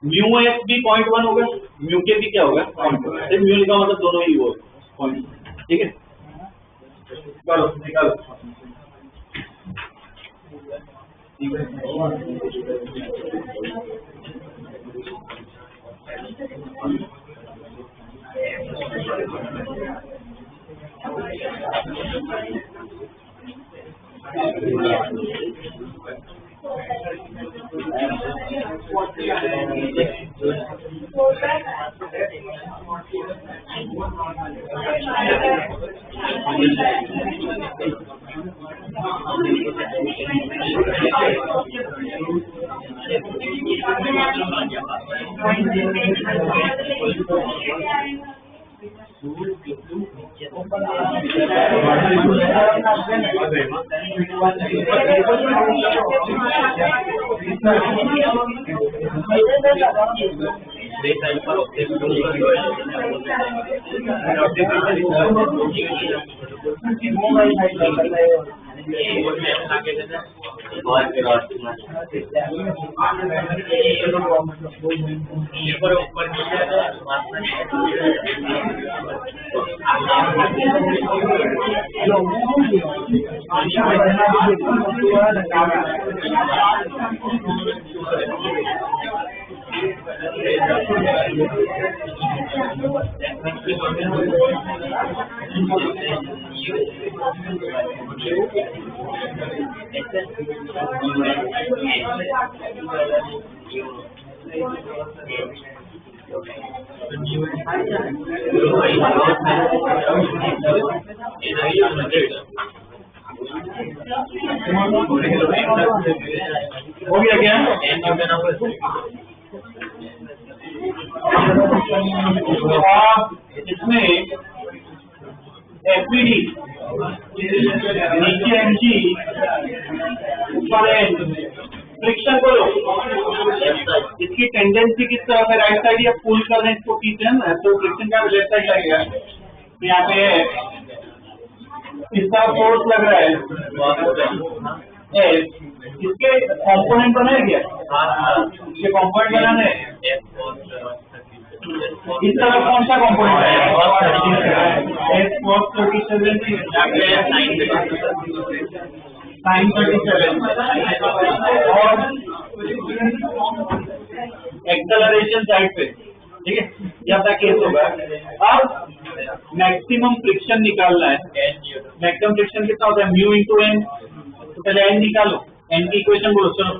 म्यू एफ भी 0.1 होगा, म्यू के भी क्या होगा 0.1। म्यू लिखा मतलब दोनों ही वो 0.1। ठीक है, चलो निकालो। हो गया क्या? इसमें एफपीडी नीचे एमजी ऊपर फ्रिक्शन बोलो, इसकी टेंडेंसी किस तरह से राइट साइड या पुल कर रहे हैं इसको खींचे ना, तो फ्रिक्शन का लेफ्ट साइड लगेगा। यहाँ पे इसका फोर्स लग रहा है, इसके कंपोनेंट बनाए क्या? इसके कंपोनेंट बनाने इस तरफ कौन सा कंपोनेंट है? sin 37 और एक्सेलरेशन साइड पे, ठीक है, ये अपना केस होगा। अब मैक्सिमम फ्रिक्शन निकालना है। मैक्सिमम फ्रिक्शन कितना होता है? Mu into N. तो पहले एन निकालो, एन की इक्वेशन बोलो। चलो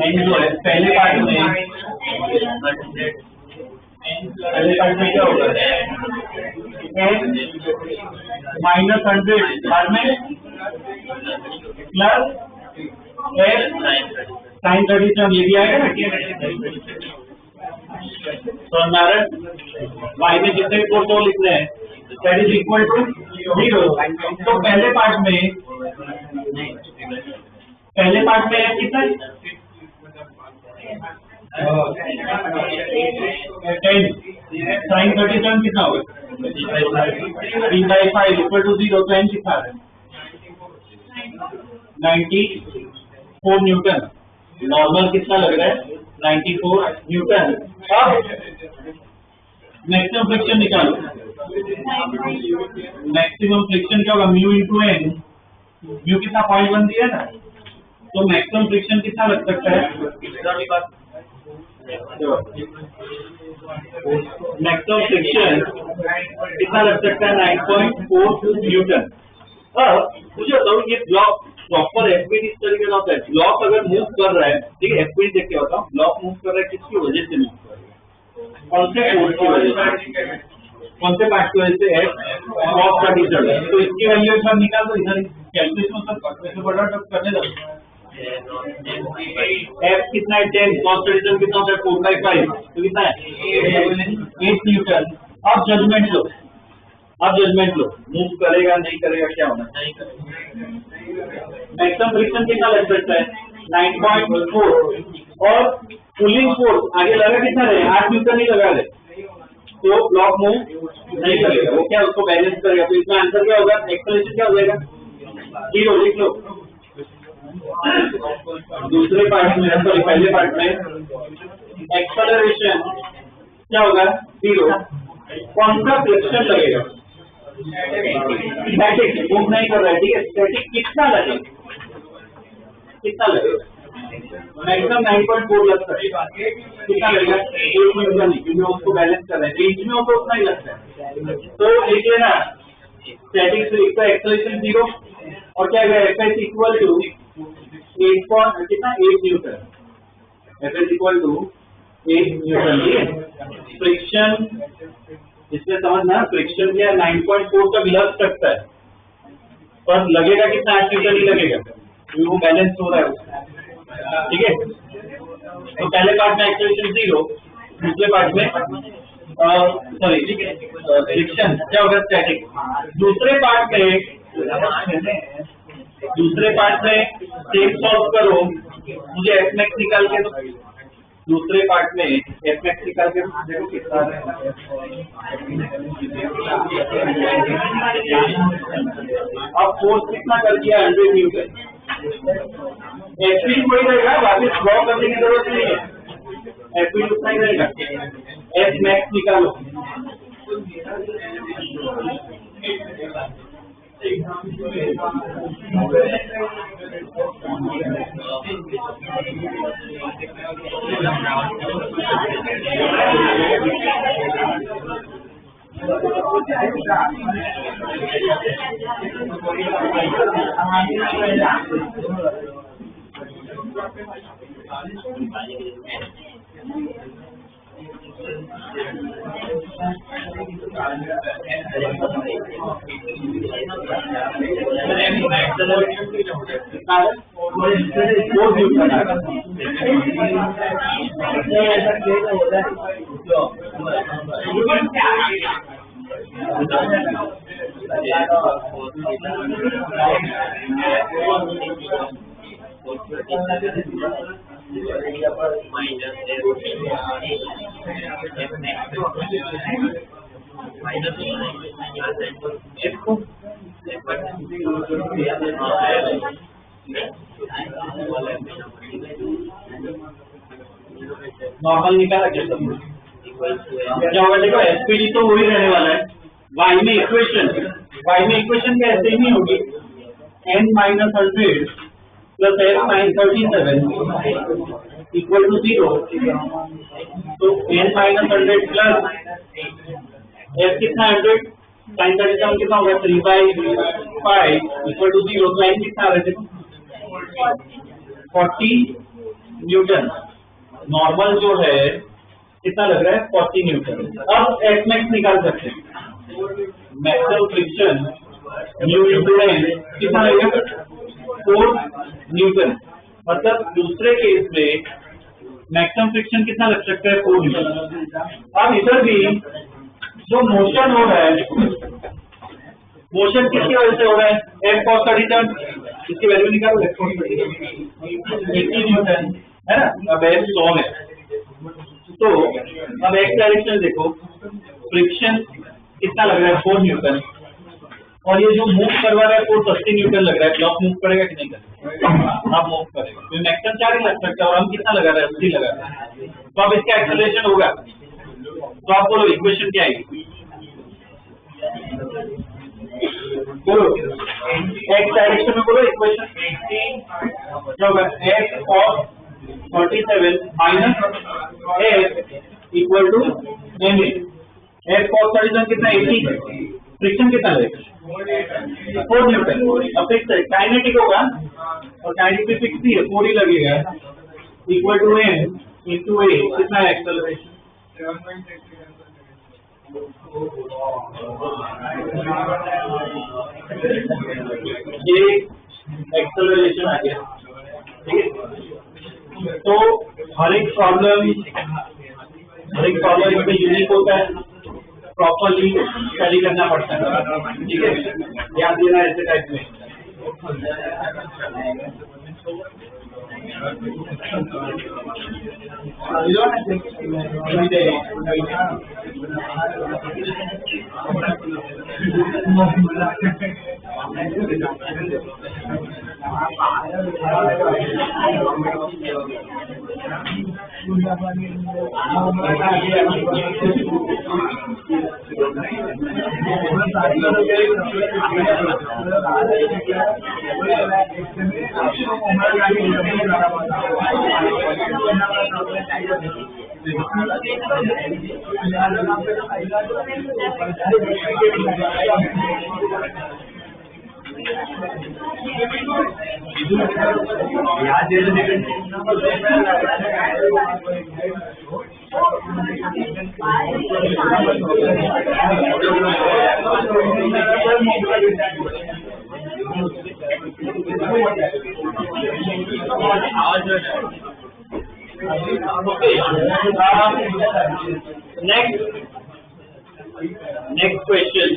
एन जो है पहले पार्ट में क्या होगा? एन -100 बाद में प्लस एन sin 37 ये भी आएगा ना। तो नारायण वाई में जितने भी फोर्स लिख रहे हैं दैट इज इक्वल टू 0। तो पहले पार्ट में कितना? 10 sin 37 कितना होगा? 3/5 इक्वल टू 0। तो एन कितना है? 94 न्यूटन। नॉर्मल कितना लग रहा है? 94 न्यूटन। अब मैक्सिमम फ्रिक्शन निकालो। मैक्सिमम फ्रिक्शन क्या होगा? Mu into N. म्यू कितना? 0.1 दिया ना, तो मैक्सिमम फ्रिक्शन कितना लग सकता है? मैक्सिमम फ्रिक्शन कितना लग सकता है? 9.4 न्यूटन। अब मुझे बताओ, ये ब्लॉक प्रॉपर एफपीडी इस तरीके का होता है। ब्लॉक अगर मूव कर रहा है, ठीक है, एफपीडी देख के बताओ, ब्लॉक मूव कर रहा है किसकी वजह से मूव कर रहा है? कौन से फोर्स की वजह से? कौन से पार्ट की वजह से? एफ क्रॉस का टीचर है। तो इसकी वैल्यू एक बार निकाल दो इधर कैलकुलेशन सब बड़ा करने दो। एफ कितना है? 10। क्रॉस का टीचर कितना होता है? 4/5। तो कितना है? 8 न्यूटन। अब जजमेंट लो, मूव करेगा नहीं करेगा, क्या होना? नहीं करेगा। मैक्सिमम फ्रिक्शन कितना लग सकता है? 9.4। और पुलिंग फोर्स आगे लगा कितना रहे? 8 न्यूटन ही लगा रहे, तो ब्लॉक मूव नहीं करेगा। वो क्या उसको बैलेंस करेगा। तो इसमें आंसर क्या होगा? एक्सेलरेशन क्या हो जाएगा? 0। लिख लो। दूसरे पार्ट में, सॉरी पहले पार्ट में एक्सेलरेशन क्या होगा? 0। कौन सा फ्रिक्शन लगेगा? स्टैटिक, मूव नहीं कर रहा है, ठीक है। स्टैटिक कितना लगेगा? मैक्सिमम 9.4 लगता है। कितना लगेगा? 8 न्यूटन नहीं, क्योंकि उसको बैलेंस कर रहे हैं। रेंज में हो तो उतना ही लगता है। तो लिख लेना स्टैटिक का एक्सेलरेशन 0 और क्या है? F S equal to 8 newton. F S equal to 8 newton, ठीक है। फ्रिक्शन इसमें समझना, फ्रिक्शन क्या 9.4 तक लग सकता है, पर लगेगा कितना? 8 न्यूटन ही लगेगा, क्योंकि वो बैलेंस हो रहा है, ठीक है। तो पहले पार्ट में एक्सेलरेशन 0, दूसरे पार्ट में सॉरी फ्रिक्शन क्या होगा? स्टैटिक। दूसरे पार्ट में सेम सॉल्व करो, मुझे एफ मैक्स निकाल के दो। दूसरे पार्ट में एफ मैक्स निकाल के देखो कितना है। अब फोर्स कितना कर दिया? 100 न्यूटन। एफपी वही रहेगा, वापिस ड्रॉ करने की जरूरत नहीं है। एफपी उतना ही रहेगा। एफ मैक्स निकालो। नॉर्मल निकाला क्या सब क्या होगा? देखो एसपीडी तो वही रहने वाला है। y में इक्वेशन क्या ऐसे ही नहीं होगी। n minus 100 plus s minus 37 equal to 0। तो n माइनस 100 प्लस s कितना 100 साइन 37 कितना होगा 3/5 इक्वल टू 0। तो n कितना आ रहा है 40 न्यूटन। नॉर्मल जो है कितना लग रहा है 40 न्यूटन। अब एस मैक्स निकाल सकते हैं। Maximum friction mu into N कितना लगेगा 4 न्यूटन। मतलब दूसरे केस में मैक्सिमम फ्रिक्शन कितना लग सकता है 4 न्यूटन। अब इधर भी जो मोशन हो रहा है, मोशन किसकी वजह से हो रहा है एफ कॉस 37 इसकी वैल्यू निकालो 80 न्यूटन है ना। अब एफ 100 है। तो अब एक्स डायरेक्शन देखो, फ्रिक्शन कितना लग रहा है 4 न्यूटन और ये जो मूव करवा रहा है 480 न्यूटन लग रहा है। ब्लॉक मूव करेगा कि नहीं करेगा? अब मूव करेगा तो मैक्सिमम 4 ही लग सकता है और हम कितना लगा रहे हैं 80 लगा रहे हैं। तो अब इसका एक्सेलरेशन होगा। तो आप बोलो इक्वेशन क्या आएगी? बोलो एक्स डायरेक्शन में बोलो इक्वेशन क्या होगा X cos 47 minus F equal to M A. F cos 37 कितना 80, फ्रिक्शन कितना लगेगा 4 न्यूटन। अब फिक्स है काइनेटिक होगा और काइनेटिक भी फिक्स ही है 4 ही लगेगा इक्वल टू एम इंटू ए। कितना है एक्सेलरेशन ये एक्सेलरेशन आ गया। ठीक है, तो हर एक प्रॉब्लम इसमें यूनिक होता है, प्रॉपरली स्टडी करना पड़ता है। ठीक है, ध्यान देना ऐसे टाइप में। Next question.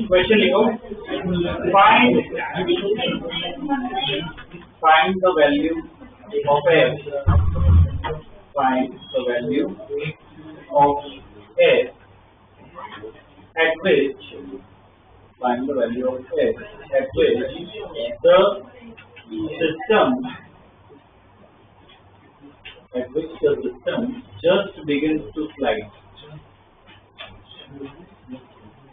क्वेश्चन लिखो, find the value of f, find the value of f at which, find the value of f at which the system just begins to slide.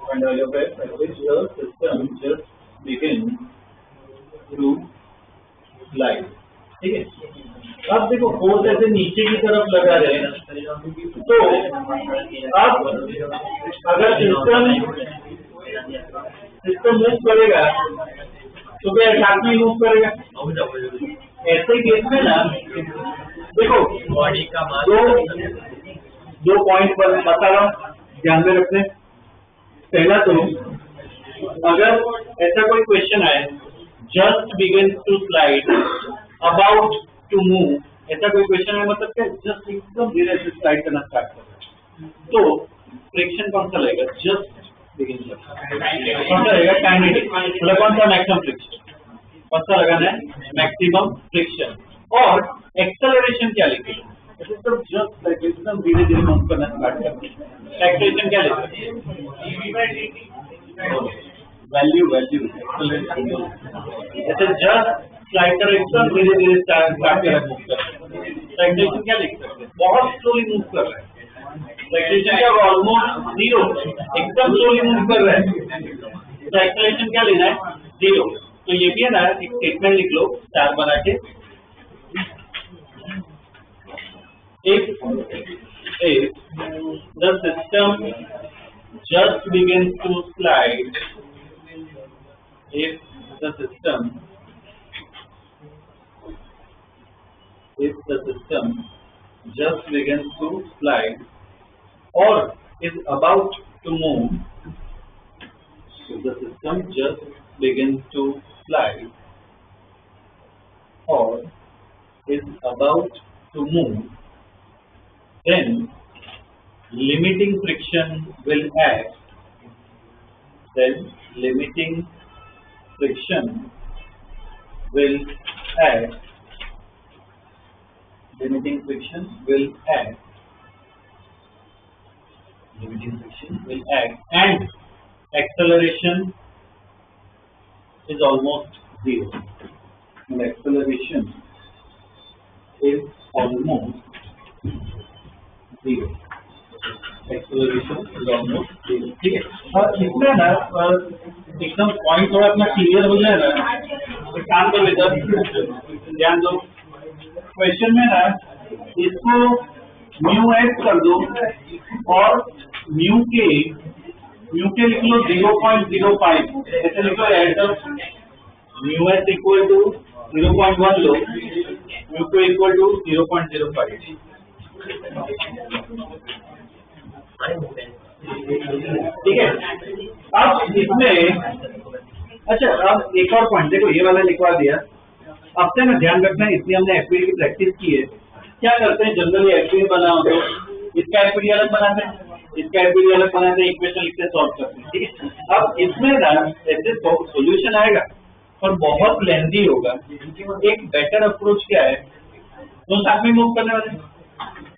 Find the value of f at which the system just begins to slide. ठीक है, अब देखो force ऐसे नीचे की तरफ लगा रहे हैं, तो अब अगर सिस्टम मूव करेगा तो क्या साथ में मूव करेगा? ऐसे केस में ना देखो बॉडी का दो पॉइंट पर बता रहा हूँ, ध्यान में रखने। पहला तो अगर ऐसा कोई क्वेश्चन आए, just begin to slide, about to move, ऐसा कोई क्वेश्चन है, मतलब क्या जस्ट एकदम धीरे से स्लाइड करना स्टार्ट कर रहा है, तो फ्रिक्शन कौन सा लगेगा? जस्ट बिगिन कौन सा लगेगा? काइनेटिक, मतलब कौन सा? Maximum friction. कौन सा लगाना है? Maximum friction. और एक्सेलरेशन क्या लिखेगा? तो जस्ट एकदम धीरे धीरे मूव करना स्टार्ट करते हैं। एक्सेलरेशन क्या लिखेगा? वैल्यू एक्सेलरेशन, ऐसे जस्ट स्लाइड कर एकदम धीरे धीरे स्टार्ट कर मूव कर रहे हैं, तो एक्सेलरेशन क्या लिख सकते हैं? बहुत स्लोली मूव कर रहे हैं, तो एक्सेलरेशन क्या होगा? ऑलमोस्ट जीरो, एकदम स्लोली मूव कर रहे हैं, तो एक्सेलरेशन क्या लेना है? जीरो। तो ये भी है ना, एक स्टेटमेंट लिख लो स्टार बना के, if the system just begins to slide, if the system just begins to slide or is about to move, if the system just begins to slide or is about to move, then limiting friction will act. Then limiting friction will act. Limiting friction will act. Limiting friction will act, and acceleration is almost zero. And acceleration is almost zero. Acceleration is almost zero. ठीक है, और इसमें ना एकदम point थोड़ा अपना clear हो जाए ना, तो काम करो इधर ध्यान दो। क्वेश्चन में ना इसको म्यू एड कर दो और म्यू के लिख लो 0.05, ऐसे लिख लो and mu S equal to 0.1 लो, म्यू को इक्वल टू 0.05। ठीक है, अब इसमें अच्छा, अब एक और पॉइंट देखो, ये वाला लिखवा दिया। अब से ना ध्यान रखना है, इसलिए हमने एफपीडी की प्रैक्टिस की है। क्या करते हैं जनरली एफपीडी बनाओ तो इसका एफपीडी अलग बनाते हैं, इसका एफपीडी अलग बनाते हैं, इक्वेशन लिखते हैं, सॉल्व करते हैं। ठीक है, अब इसमें ना ऐसे सॉल्यूशन आएगा और बहुत लेंथी होगा। एक बेटर अप्रोच क्या है, दो साथ में मूव करने वाले,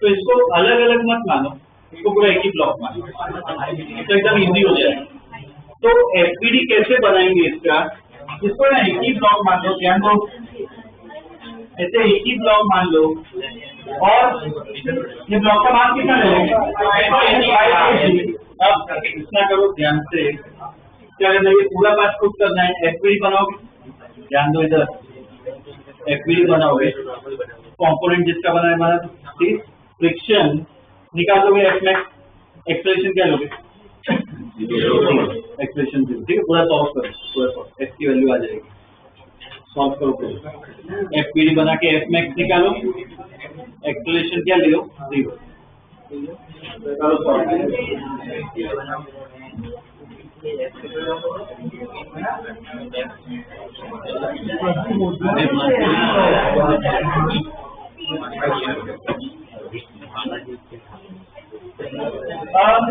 तो इसको अलग अलग मत मानो, इसको पूरा एक ही ब्लॉक मानो, तो एकदम इजी हो जाएगा। तो एफपीडी कैसे बनाएंगे इसको ना एक ही ब्लॉक मान लो, ध्यान दो, ऐसे एक ही ब्लॉक मान लो, और ये ब्लॉक का मान कितना लेंगे? अब इतना करो ध्यान से, क्या करना है, ये पूरा पास खुद करना है। एफपीडी बनाओगे, ध्यान दो इधर, एफपीडी बनाओगे, कंपोनेंट जिसका बना है बना, ठीक, फ्रिक्शन निकालोगे, एफ मैक्स, एक्सेलरेशन क्या लोगे? Acceleration zero. ठीक है, पूरा सॉल्व करो, पूरा सॉल्व, एफ की वैल्यू आ जाएगी, सॉल्व करो पूरा। एफपीडी बना के एफ मैक्स निकालो, एक्सेलरेशन क्या लियो? जीरो।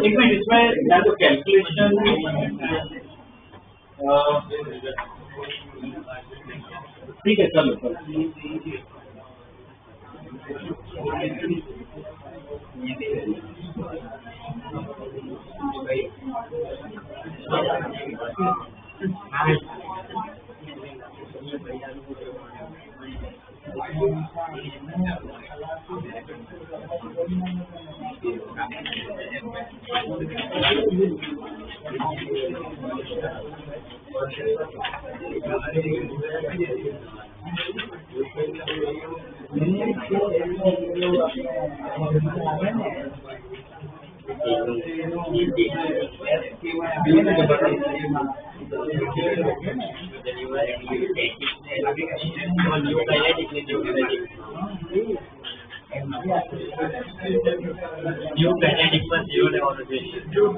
एक मिनट इसमें या तो कैलकुलेशन ठीक है चलो New kinetic was 0 evaluation. New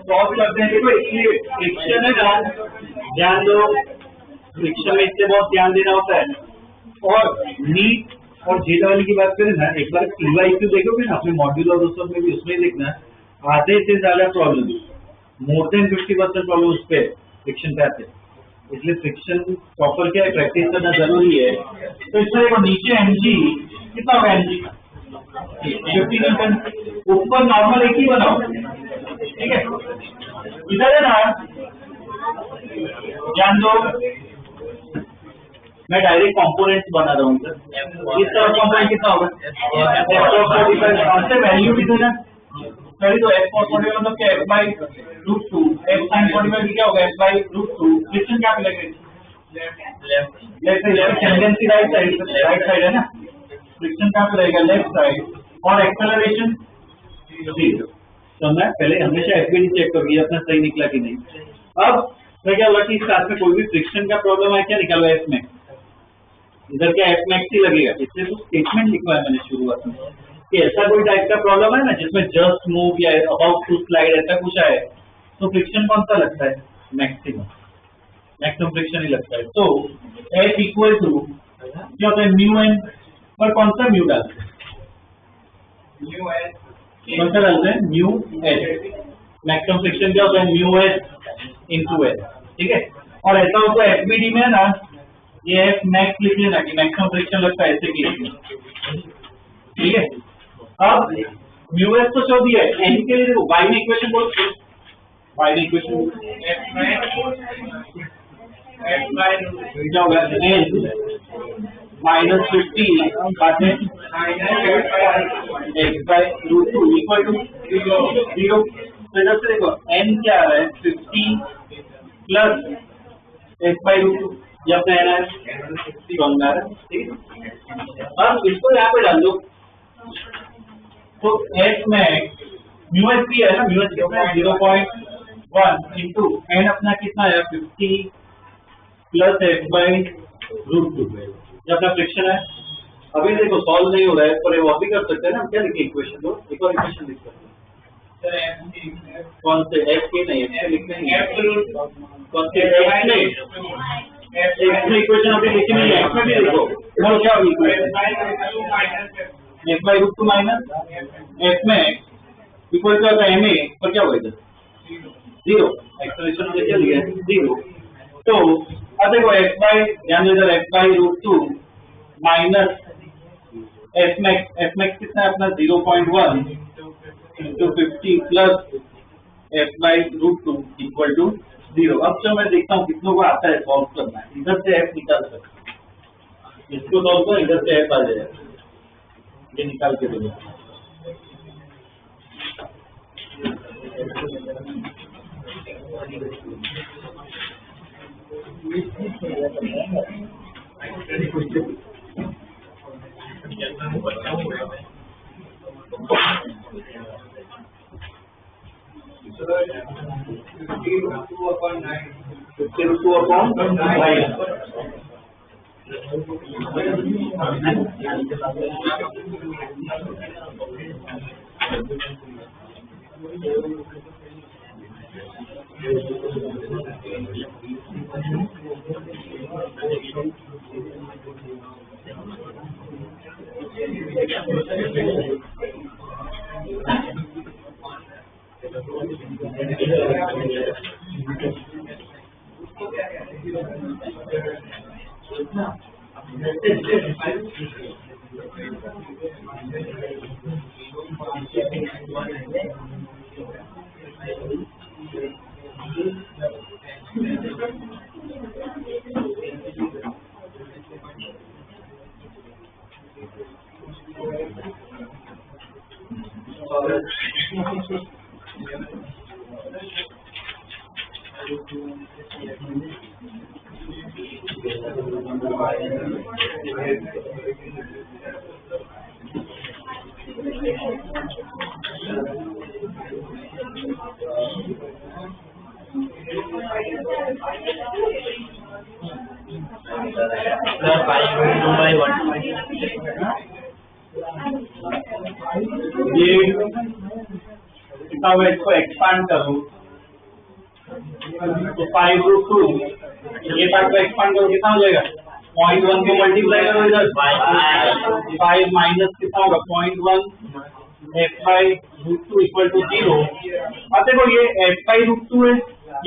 solve करते हैं। देखो इसलिए फ्रिक्शन है ना, ध्यान दो, फ्रिक्शन में इससे बहुत ध्यान देना होता है। और नीट और जेडब्ल्यू की बात करें ना, एक बार PYQ देखोगे ना अपने मॉड्यूल और उस में भी, उसमें देखना आधे से ज्यादा प्रॉब्लम, मोर देन 50% प्रॉब्लम उस पे फ्रिक्शन पे आते हैं। इसलिए फ्रिक्शन प्रॉपर क्या है, प्रैक्टिस करना जरूरी है। तो इस तरह नीचे mg कितना होगा, mg 50 न्यूटन, ऊपर नॉर्मल एक ही बनाओ, ठीक है। इधर है ना, ध्यान दो, मैं डायरेक्ट कंपोनेंट्स बना रहा हूँ सर। इस तरह कंपोनेंट कितना होगा, से वैल्यू कितने ना, सॉरी तो f cos 45 मतलब क्या, f by √2, f sin 45 क्या होगा, f by √2। फ्रिक्शन क्या मिलेगा, लेफ्ट टेंडेंसी राइट साइड है ना, फ्रिक्शन क्या मिलेगा, लेफ्ट साइड। और एक्सेलरेशन 0। तो मैं पहले हमेशा FBD चेक करूँगी अपना सही निकला कि नहीं। अब मैं क्या होगा कि इस क्लास में कोई भी फ्रिक्शन का प्रॉब्लम है क्या, निकालो F max, इधर क्या F max ही लगेगा। इसलिए तो स्टेटमेंट लिखवा है मैंने शुरुआत में कि ऐसा कोई टाइप का प्रॉब्लम है ना जिसमें जस्ट मूव या अबाउट टू स्लाइड ऐसा कुछ है, तो फ्रिक्शन कौन सा लगता है, मैक्सिमम फ्रिक्शन ही लगता है। तो F इक्वल टू क्या होता है, म्यू एन, पर कौन सा म्यू डालते हैं, कौन सा डालते हैं, म्यू एच। मैक्सिमम फ्रिक्शन क्या होता है, म्यू एच इंटू एच, ठीक है। और ऐसा हो तो FBD में ना ये F मैक्स लिख लेना कि मैक्सिमम फ्रिक्शन लगता है ऐसे केस, ठीक है। अब म्यू एच तो चल दिया है, एन के लिए देखो y में इक्वेशन बोलो, y में इक्वेशन क्या होगा, n माइनस 50 बातें x बाय √2 इक्वल टू 0। तो इधर से देखो n क्या आ रहा है, 50 प्लस x बाय √2, ये अपना n है, ठीक है। अब इसको यहाँ पे डाल दो, तो f में म्यू एच भी है ना, म्यू एच कितना है 0.1 इंटू n अपना कितना है 50 प्लस x बाय √2, ये अपना फ्रिक्शन है। अभी देखो सॉल्व नहीं हो रहा है, पर वो भी कर सकते हैं ना, क्या लिखे इक्वेशन दो, एक और इक्वेशन लिख सकते हैं। कौन से f के नहीं, f लिखते हैं, कौन से x नहीं, x में इक्वेशन अभी लिखी नहीं है, x में भी देखो और क्या होगी equation, x by √2 minus f में इक्वल टू आता है ma, पर क्या होगा इधर 0, एक्सेलरेशन में क्या लिया है 0। तो अब देखो f बाय, ध्यान दो इधर f by √2 minus f max कितना है अपना 0.1 into 50 plus f by √2 equal to 0। अब जो मैं देखता हूँ कितनों को आता है सॉल्व करना है, इधर से f निकाल सकते हैं, इसको सॉल्व करो, इधर से f आ जाएगा, ये निकाल के दो। ये कितना हुआ, इसको एक्सपांड करो तो 5√2, ये पार्ट को एक्सपांड करो कितना हो जाएगा, 0.1 को मल्टीप्लाई करो इधर 5 माइनस कितना होगा 0.1 f/√2 इक्वल टू 0। अब देखो ये f/√2 है,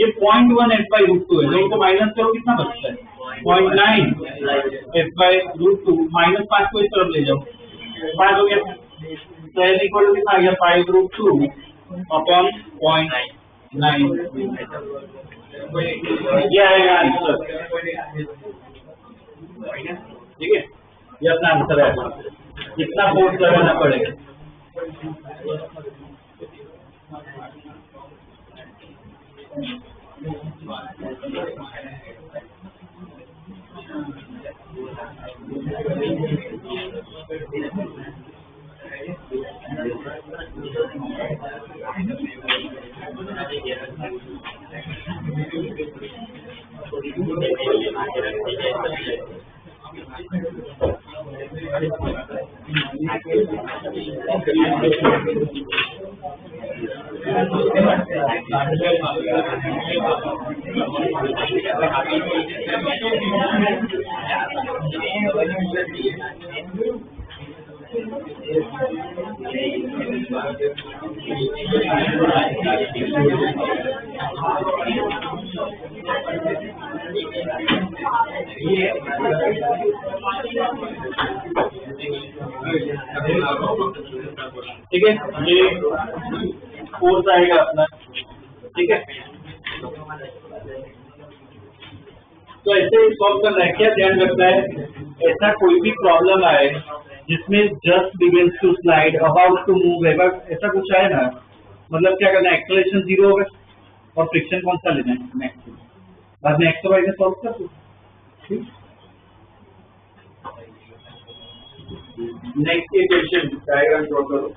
ये 0.1 f/√2 है, तो माइनस करो कितना बचता है 0.9 f/√2, -5 को इस तरफ ले जाओ 5 हो गया, तो n इक्वल टू कितना आ गया 5√2 अपॉन 0.9, ये आएगा आंसर। ठीक है, ये अपना आंसर है, इतना फोर्स लगाना पड़ेगा। ठीक है, ये फोर्स आएगा अपना। ठीक है, तो ऐसे सॉल्व करना है, क्या ध्यान रखना है, ऐसा कोई भी प्रॉब्लम आए जिसमें just begins to slide, about to move, ऐसा कुछ आए ना, मतलब क्या करना है, एक्सेलरेशन 0 होगा और फ्रिक्शन कौन सा लेना है नेक्स्ट, बाद में एक्स वाई में सॉल्व कर दो। ठीक, नेक्स्ट इक्वेशन डायग्राम ड्रॉ करो।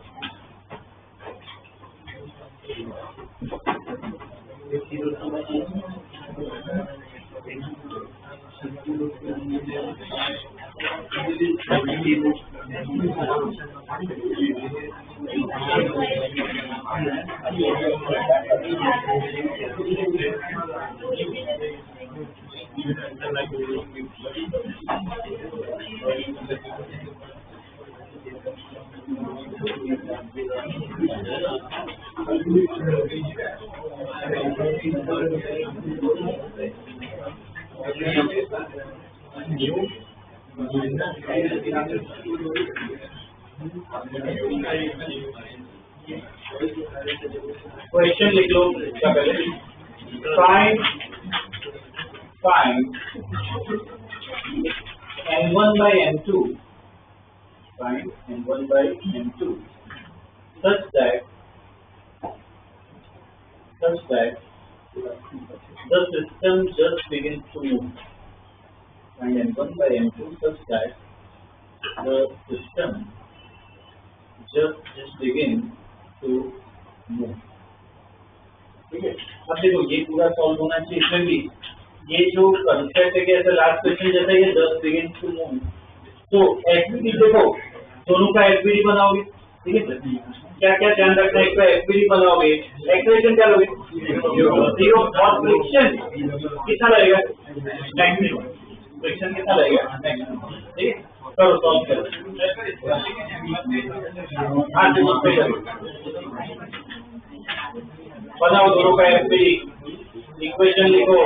क्वेश्चन लिख लो इसका पहले, find n1/n2, find n1/n2 such that the system just begins to move. Find n1/n2 such that the system just begins to move. ठीक है, अब देखो ये पूरा सॉल्व होना चाहिए, इसमें भी ये जो कंसेप्ट है कि ऐसे लास्ट क्वेश्चन जैसा ये जस्ट बिगिंस टू मूव, तो एक्टिविटी देखो दोनों का एफबीडी बनाओगे। ठीक है, क्या क्या ध्यान रखना है, एक तो एफबीडी बनाओगे, एक्सेलरेशन क्या लोगे 0 और फ्रिक्शन कितना लगेगा मैक्सिमम, फ्रिक्शन कितना लगेगा मैक्सिमम। ठीक है, करो सॉल्व करो, हाँ बनाओ दोनों का एफबीडी, इक्वेशन लिखो।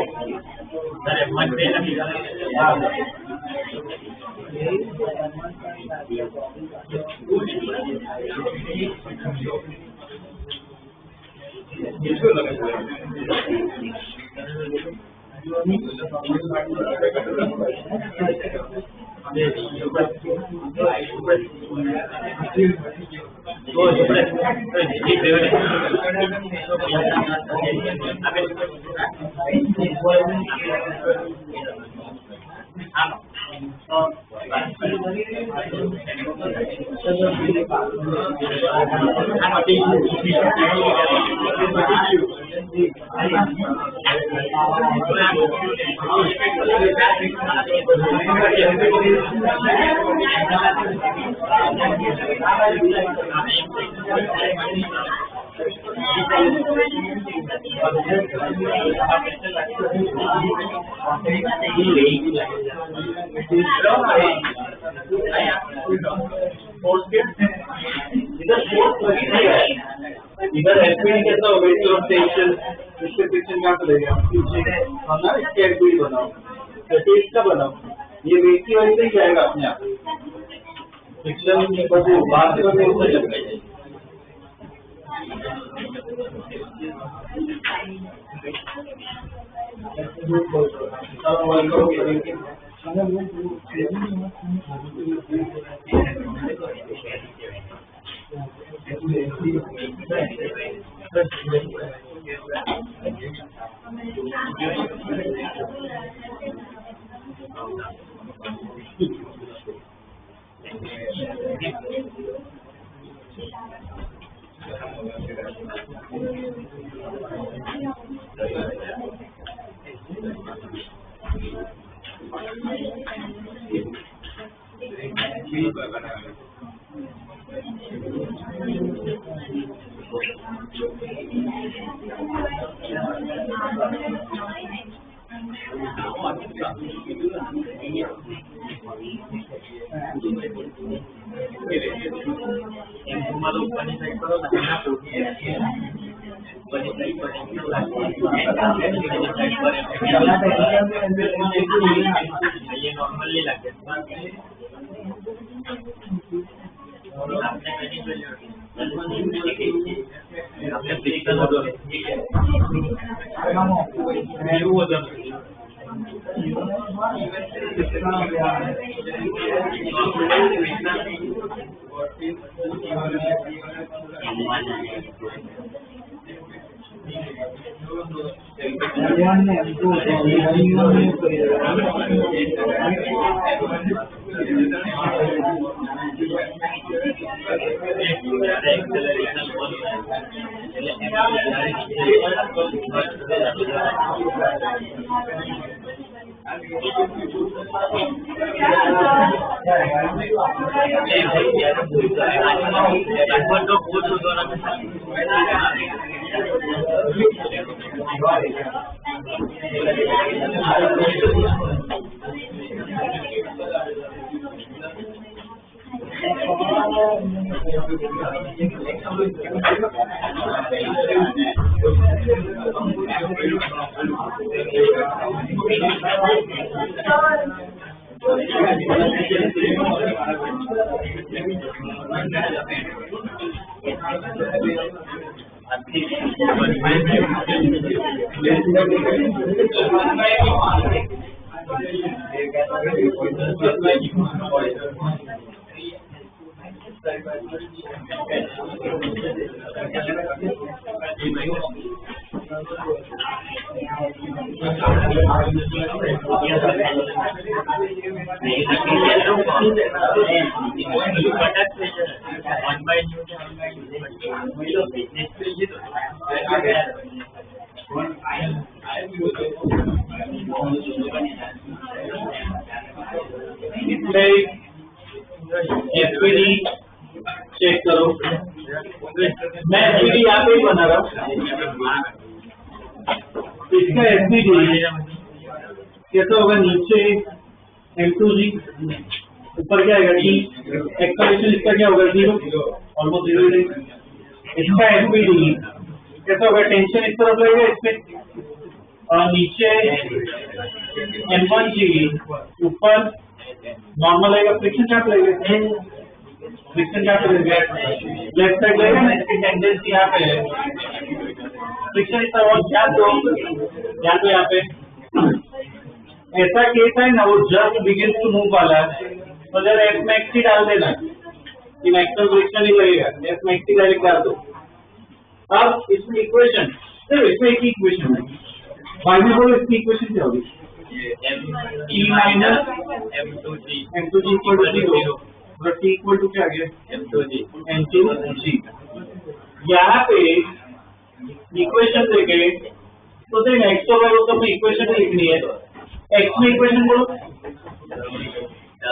इधर एसपीडी कैसा हो वेट लॉस टेंशन इसके फ्रिक्शन क्या करेगा हम ना इसके एसपीडी बनाओ तो इसका बनाओ ये वेट की वजह से ही जाएगा अपने आप फ्रिक्शन बस वो बात करने से लग गई ये नॉर्मली लगता है एसपीडी चेक करो। मैं एसपीडी यहाँ पे बना रहा हूँ। इसका एसपीडी कैसा होगा? नीचे M2G, ऊपर क्या आएगा? T। एक्सलेशन इसका क्या होगा? 0, ऑलमोस्ट 0। इसका एसपीडी कैसा होगा? टेंशन इस तरफ लगेगा इसमें, और नीचे M1G, ऊपर नॉर्मल आएगा। फ्रिक्शन क्या लगेगा? फ्रिक्शन क्या लगेगा? लेफ्ट साइड लगेगा ना, इसकी टेंडेंसी यहाँ पे है। फ्रिक्शन इस तरह ध्यान दो यहाँ पे। ऐसा केस है ना, वो जस्ट बिगिन टू मूव वाला है, तो जब एफ मैक्सी डाल देना कि मैक्सिमम फ्रिक्शन ही लगेगा, एफ मैक्सी डायरेक्ट डाल दो। अब इसमें इक्वेशन, सिर्फ इसमें एक इक्वेशन है, बाद में बोलो इसकी इक्वेशन क्या होगी? T minus M2G M2G equal to 0 और T equal to क्या आ गया M2G M2G। यहाँ पे इक्वेशन देखे तो देख x और y तो अपनी इक्वेशन लिखनी है। x में इक्वेशन बोलो,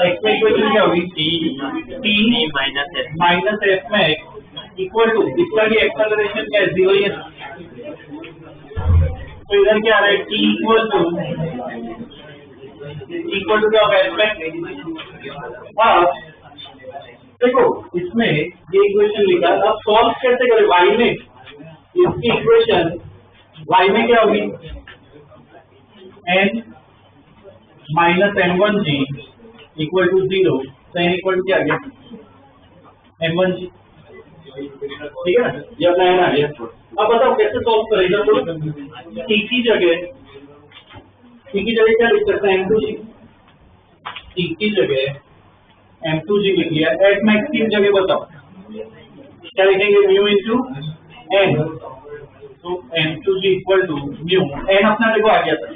x में इक्वेशन क्या होगी T माइनस f में इक्वल टू इसका भी एक्सेलरेशन क्या है 0 ही है। तो इधर क्या आ रहा है T इक्वल टू क्या होगा f में। अब देखो इसमें ये इक्वेशन लिखा, अब सॉल्व कैसे करें y में, इसकी इक्वेशन y में क्या होगी n minus m1g equal to 0, तो n इक्वल टू क्या आ गया m1g, ठीक है ना, ये अपना है ना ये। अब बताओ कैसे सॉल्व करें, इधर बोलो t की जगह क्या लिख सकते हैं m2g, t की जगह m2g लिख लिया, एट मैक्स की जगह बताओ क्या लिखेंगे म्यू इनटू n, तो m2g equal to mu, n अपना देखो आ गया था,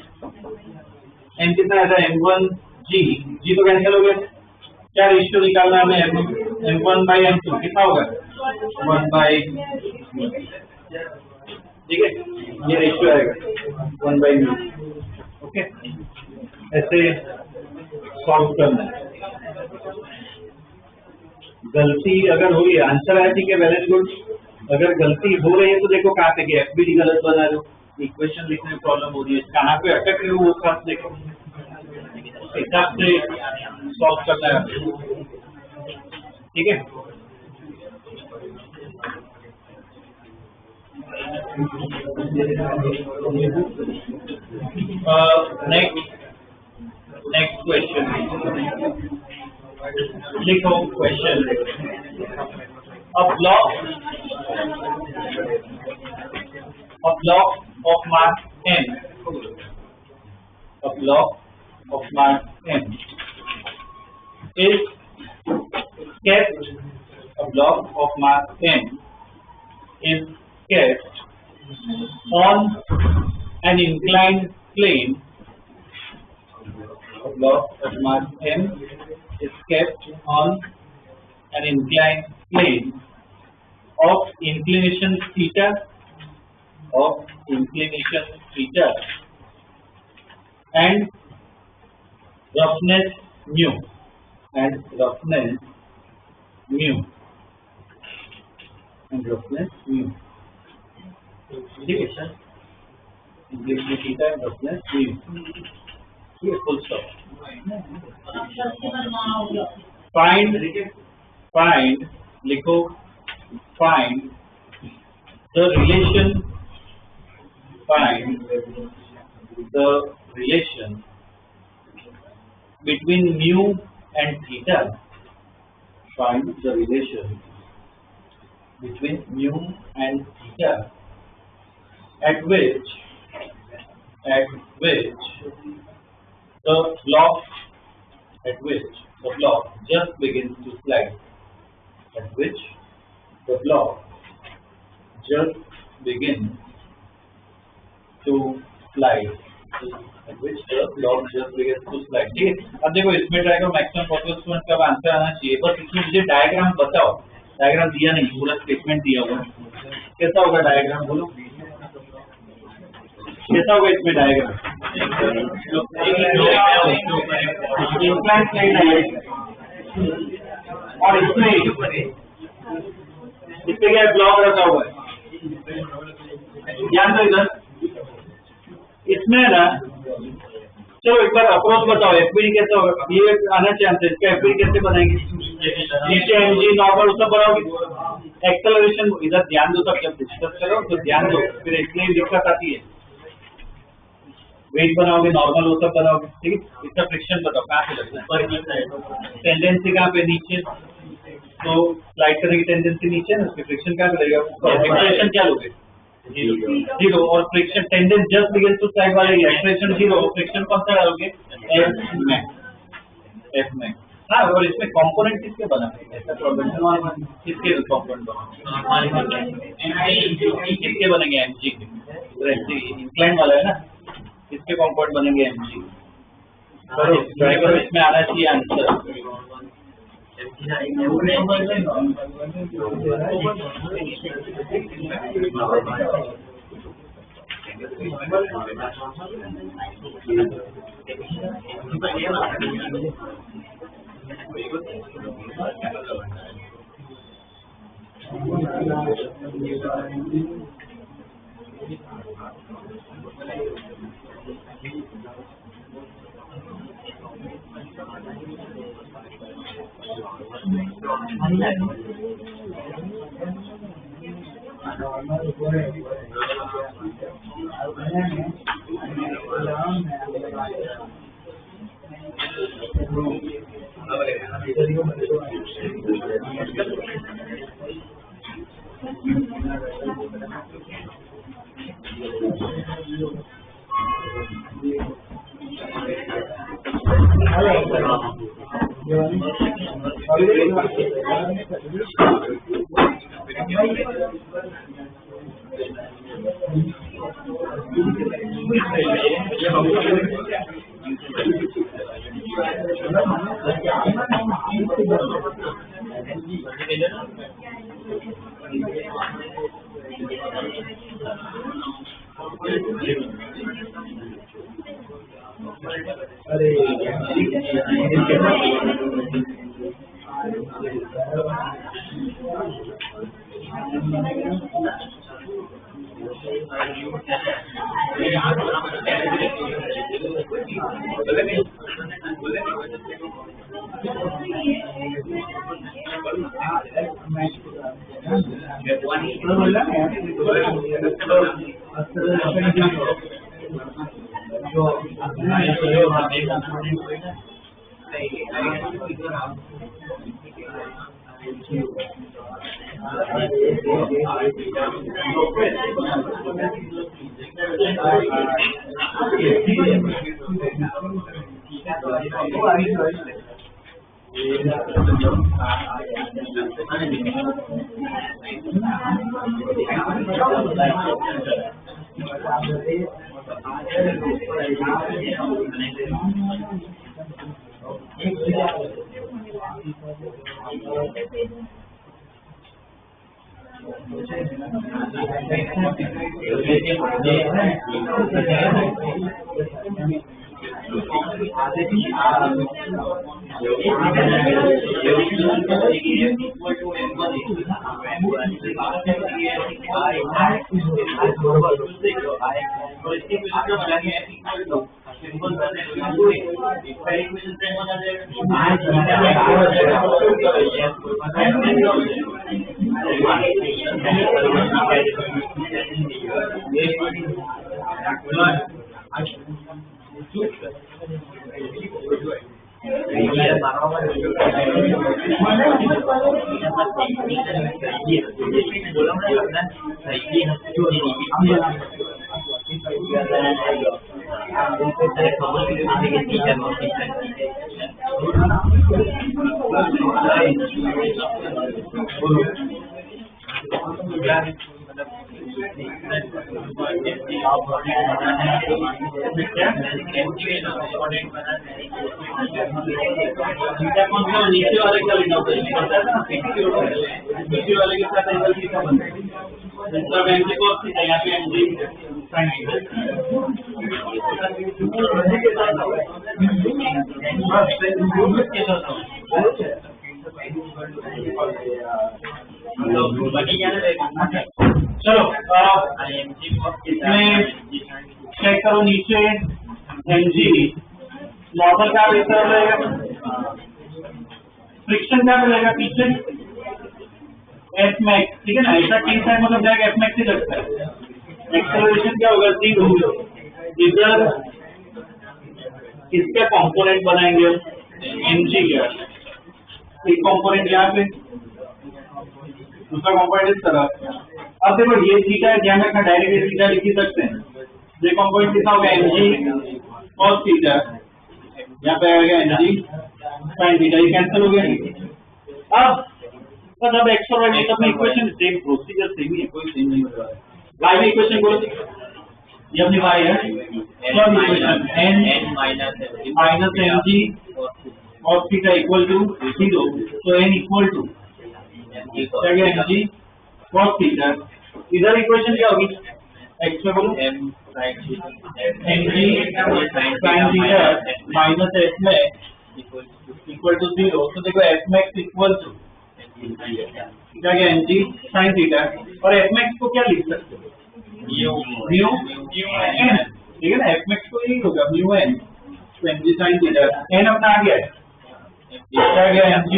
n कितना आया था m1g, g तो कैंसिल हो गया, क्या रेशियो निकालना है हमें m1 बाई m2 कितना होगा 1 बाई, ठीक है ये रेशियो आएगा 1 बाई म्यू। ओके ऐसे सॉल्व करना है। गलती अगर हो रही है, आंसर है ठीक है वेरी गुड, अगर गलती हो रही है तो देखो कहाँ पे एफबीडी गलत बना रहे हो, इक्वेशन लिखने में प्रॉब्लम हो रही है, कहाँ पे अटक रहे हो वो साथ देखो, हिसाब से सॉल्व करना है, ठीक है। नेक्स्ट क्वेश्चन लिखो, question a block of mass m, a block of mass m is kept, a block of mass m is kept on an inclined plane, a block of mass m is kept on an inclined plane of inclination theta, and roughness mu, ठीक है sir, inclination theta and roughness mu, ठीक है full stop. Find लिखो, find the relation between mu and theta, find the relation between mu and theta at which the block just begins to slide, at which the block just begins to slide, ठीक है। अब देखो इसमें try करो maximum possible student का answer आना चाहिए, बस इसमें मुझे डायग्राम बताओ, डायग्राम दिया नहीं, पूरा स्टेटमेंट दिया हुआ, कैसा होगा डायग्राम बोलो, कैसा होगा इसमें डायग्राम, इंक्लाइन प्लेन है और इसमें क्या ब्लॉक रखा हुआ है, ध्यान दो इधर, इसमें ना चलो एक बार अप्रोच बताओ, एफबीडी कैसे होगा, ये आना चाहिए, इसका एफबीडी कैसे बनाएंगे, नीचे एमजी नॉर्मल सब बनाओगे, एक्सेलरेशन इधर ध्यान दो, सब जब डिस्कस करो तो ध्यान दो, फिर इसलिए दिक्कत आती है, वेट बनाओगे नॉर्मल वो सब बनाओगे, ठीक है। इसका फ्रिक्शन बताओ कहाँ पे लगता है, टेंडेंसी कहाँ पे नीचे, तो स्लाइड करने की टेंडेंसी नीचे ना, उसकी फ्रिक्शन कहाँ पे लगेगा, एक्सेलरेशन क्या लोगे 0, और friction tendency just begins to slide वाले एक्सेलरेशन 0, फ्रिक्शन कौन सा डालोगे एफ में, हाँ। और इसमें कंपोनेंट किसके बना ऐसा प्रॉब्लम, किसके कंपोनेंट किसके बनेंगे एमजी के, इंक्लाइन वाला है ना, किसके कंपोनेंट बनेंगे एमजी, ट्राई करो, इसमें आना चाहिए आंसर। नीचे वाले का लिखा होता है, नीचे वाले के साथ एंगल कितना बनता है? सब एंगल को यहाँ पे एंगल साइन चलो चेक करो नीचे एनजी मॉडल का बेहतर रहेगा, फ्रिक्शन क्या मिलेगा पीछे एफ मैक्स, ठीक है ना, ऐसा टी साइड मतलब जाएगा एफ मैक्स ही लगता है। एक्सेलरेशन क्या होगा 0, इधर किसके कंपोनेंट बनाएंगे एमजी का, एक कंपोनेंट यहाँ पे, दूसरा कंपोनेंट इस तरह। अब देखो ये थीटा है, ध्यान रखना डायरेक्ट ये थीटा लिख ही सकते हैं, ये कंपोनेंट कितना होगा एमजी cos थीटा, यहाँ पे आएगा एनजी साइन थीटा, ये कैंसिल हो गया। अब एक्स और वाई सब में इक्वेशन सेम, प्रोसीजर सेम ही है, कोई चेंज नहीं हो रहा है। वाई में इक्वेशन बोलो, ये अपनी y है n minus mg cos theta equal to 0, तो n इक्वल टू क्या गया mg cos थीटा। इधर इक्वेशन क्या होगी x में बोलो mg sin theta minus f में इक्वल टू 0, तो देखो f max इक्वल टू क्या गया mg sin थीटा, और f max को क्या लिख सकते हो म्यू n, ठीक है ना, f max को यही होगा म्यू n, तो mg sin थीटा n अपना आ गया है, क्या गया mg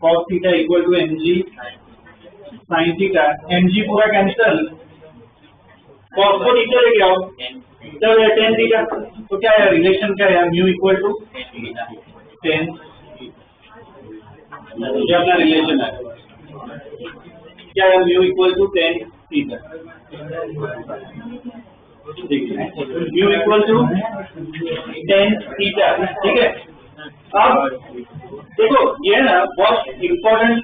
cos theta equal to mg sin theta, mg पूरा कैंसिल, cos को नीचे लेके आओ जब है tan थीटा, तो क्या है रिलेशन क्या है म्यू इक्वल टू tan, ये अपना रिलेशन है, क्या है mu equal to tan theta, mu equal to tan theta, ठीक है। अब देखो ये है ना बहुत इम्पोर्टेंट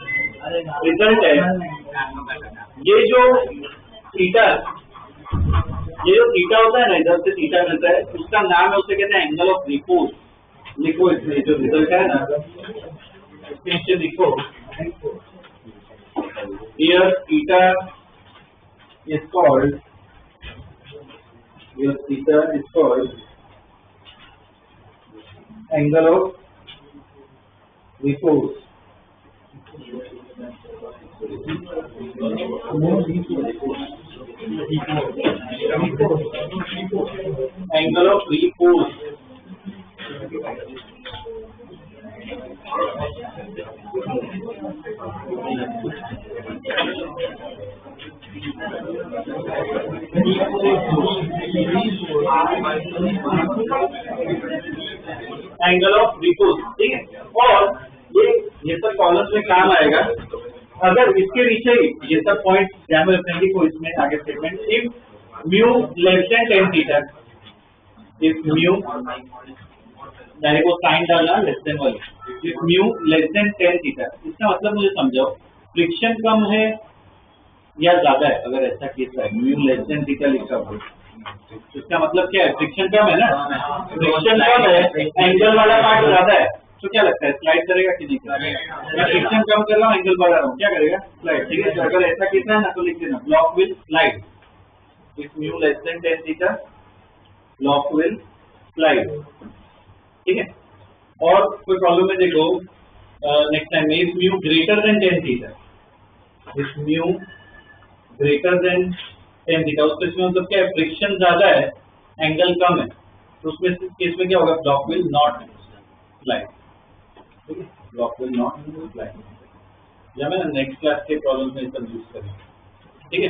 रिजल्ट है, ये जो थीटा होता है ना, इधर से थीटा मिलता है, उसका नाम है, उसे कहते हैं एंगल ऑफ रिपोज। लिखो इसमें जो रिजल्ट है ना, इसमें लिखो here theta is called angle of repose. Angle of repose, angle of repose, ठीक है। और ये सब कॉलम्स में काम आएगा अगर इसके नीचे ये सब पॉइंट ध्यान में रखेंगे को इसमें आगे statement, if mu less than tan theta, if mu direct वो साइन डालना लेस देन वाली, if mu less than tan theta, इसका मतलब मुझे समझाओ फ्रिक्शन कम है या ज्यादा है, अगर ऐसा केस है म्यू लेस देन थीटा लिखा हो, इसका मतलब क्या है फ्रिक्शन कम है ना, फ्रिक्शन कम है, एंगल वाला पार्ट ज्यादा है, तो क्या लगता है स्लाइड करेगा कि नहीं करेगा, मैं फ्रिक्शन कम कर रहा हूँ एंगल बढ़ा रहा हूँ, क्या करेगा स्लाइड, ठीक है। तो अगर ऐसा केस है ना तो लिख देना block will slide, if mu less than tan theta block will slide, ठीक है। और कोई प्रॉब्लम में देखो next time, if mu greater than tan theta, if mu greater than tan theta, उस केस में मतलब क्या है फ्रिक्शन ज्यादा है एंगल कम है, तो उसमें केस में क्या होगा ब्लॉक विल नॉट स्लाइड, ठीक है, ब्लॉक विल नॉट स्लाइड, जब मैं नेक्स्ट क्लास के प्रॉब्लम में सब यूज करेंगे, ठीक है।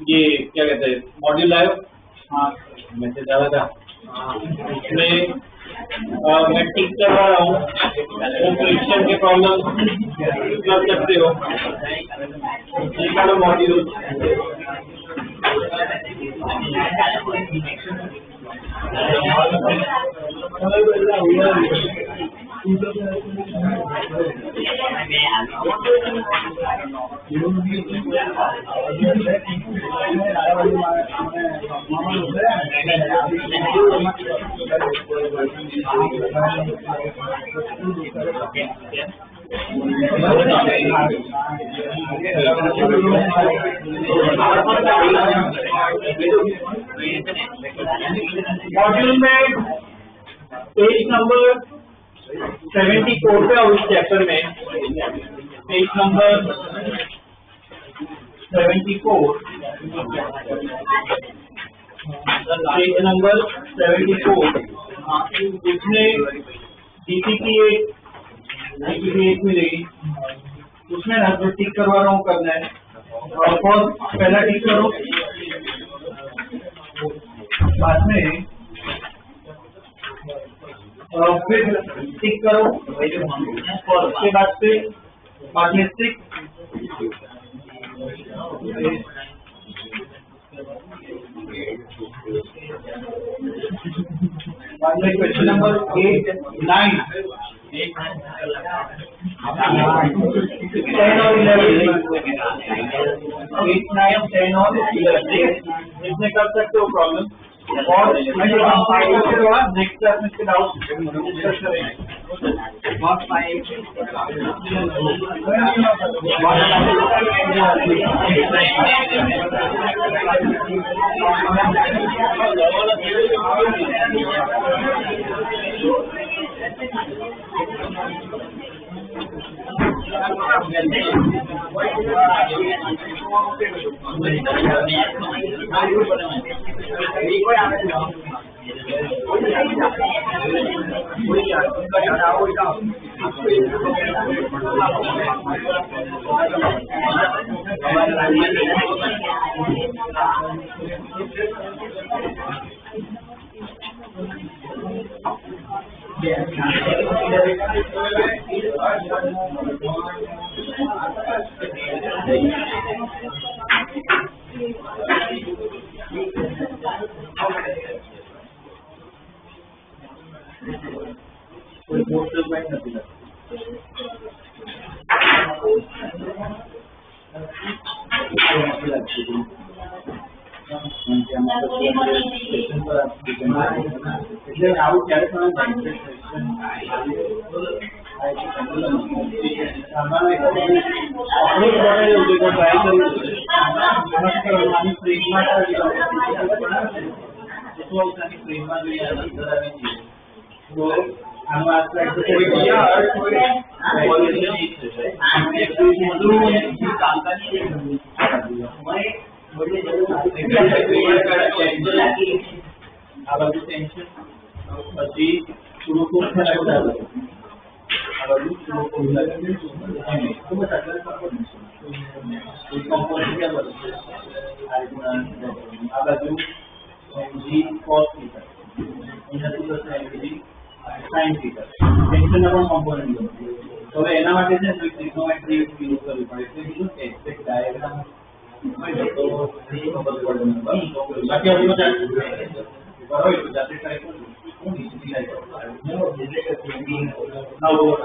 ये क्या कहते हैं मॉड्यूल आयो, हाँ मैसेज आ रहा था, इसमें मैं ठीक करवा रहा हूँ, वो फ्रिक्शन के प्रॉब्लम कर सकते हो, निकालो मॉड्यूल, मॉड्यूल में पेज नंबर 74 पे और इस चैप्टर में पेज नंबर 74, पेज नंबर 74, इसमें डीसीपी एक मिलेगी, उसमें ना जो टिक करवा रहा हूँ करना है, और पहला टिक करो, बाद में फिर टिक करो, और उसके बाद से बाद में टिक, बाद में क्वेश्चन नंबर 8, 9, 10 और 11, 8, 9, 10 और 11, इसमें कर सकते हो प्रॉब्लम और मैं ये कंपाइलर के बाद नेक्स्ट क्लास में इसके डाउट डिस्कस करेंगे कोई पोस्टर में नहीं लगता એટલે આવું ક્યારે પણ આ બધું ટેન્શન પછી થોડું ખૂબ ખરાબ લાગે આ બધું થોડું ખૂબ લાગે ખૂબ સાચું કોઈ કોમ્પોઝિટ કે બધું આ બધું એમજી કોસ થીટા એના તો એમજી સાઇન થીટા ટેન્શન ના કોમ્પોનન્ટ તો હવે એના માટે છે કોઈ ટ્રિગ્નોમેટ્રી યુઝ કરવી પડે એટલે બીજું કે એક ડાયાગ્રામ તો એ ખબર પડે બાકી હવે બધા બરાબર તો જાતે ટ્રાય કરો હું ઈઝી લાઈક નો એટલે કે ટ્રેનિંગ ના over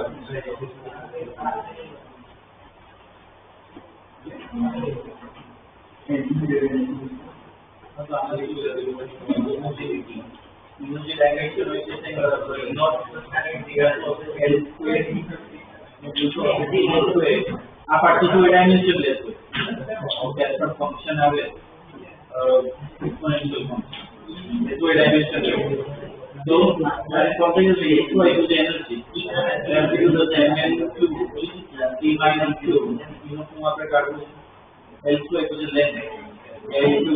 Usually language conversation not આ પાર્ટીકલ ડાયમેન્શન લેશે ઓકે પણ ફંક્શન આવે એક્સપોનેન્શિયલ ફંક્શન એ તો ડાયમેન્શન લે તો આ ટોપિક છે x y to the energy to the dimension q t minus q એનો શું આપણે કાઢવું l to the length l to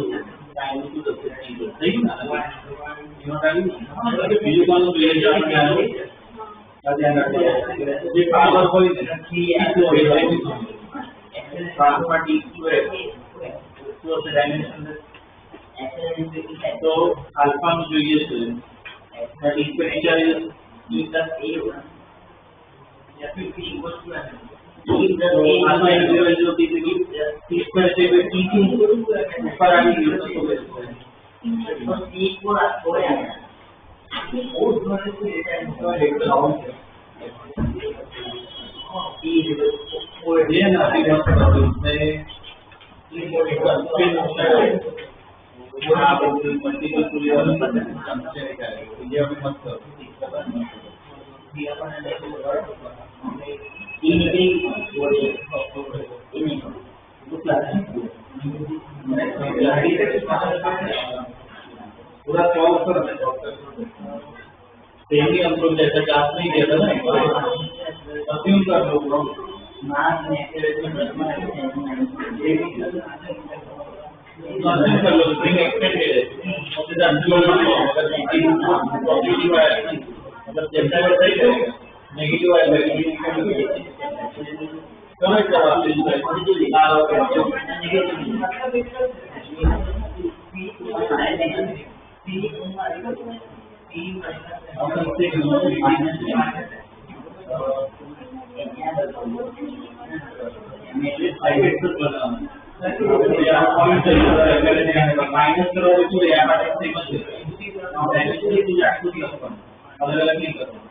time to the distance સહી ને એનો કાઢી બીજું કોનું જોઈએ છે આપણે ધ્યાન રાખજો જે પાવર હોય ને એ હોય ट्रांसफर डी स्क्वायर तो से डायमेंशन तो अल्फा में जो ये है that equation is plus a होगा या फिर p इक्वल टू है अल्फा इक्वल जो t से t स्क्वायर से t की ऊपर आ गई तो t को हो गया और दूसरे से डेटा एक राउंड ये ना अभी बहुत इसमें ये स्पिन होता है वो आप मल्टीपल पूरी वाला पता नहीं समझे नहीं करेंगे तो ये अभी मत करो ये अपन ये नहीं वो ये नहीं वो क्लास पूरा सॉल्व कर देंगे हम लोग जैसा क्लास नहीं किया था ना अज्यूम कर लो ब्रो मास में एक्सेलरेशन कर लो स्प्रिंग एक्सटेंडेड है उससे अज्यूम कर लो अगर पॉजिटिव है मतलब जैसा वैसा ही रहेगा नेगेटिव है नेगेटिव करो एक बार पॉजिटिव दिखा लो माइनस करो तो अलग अलग नहीं करो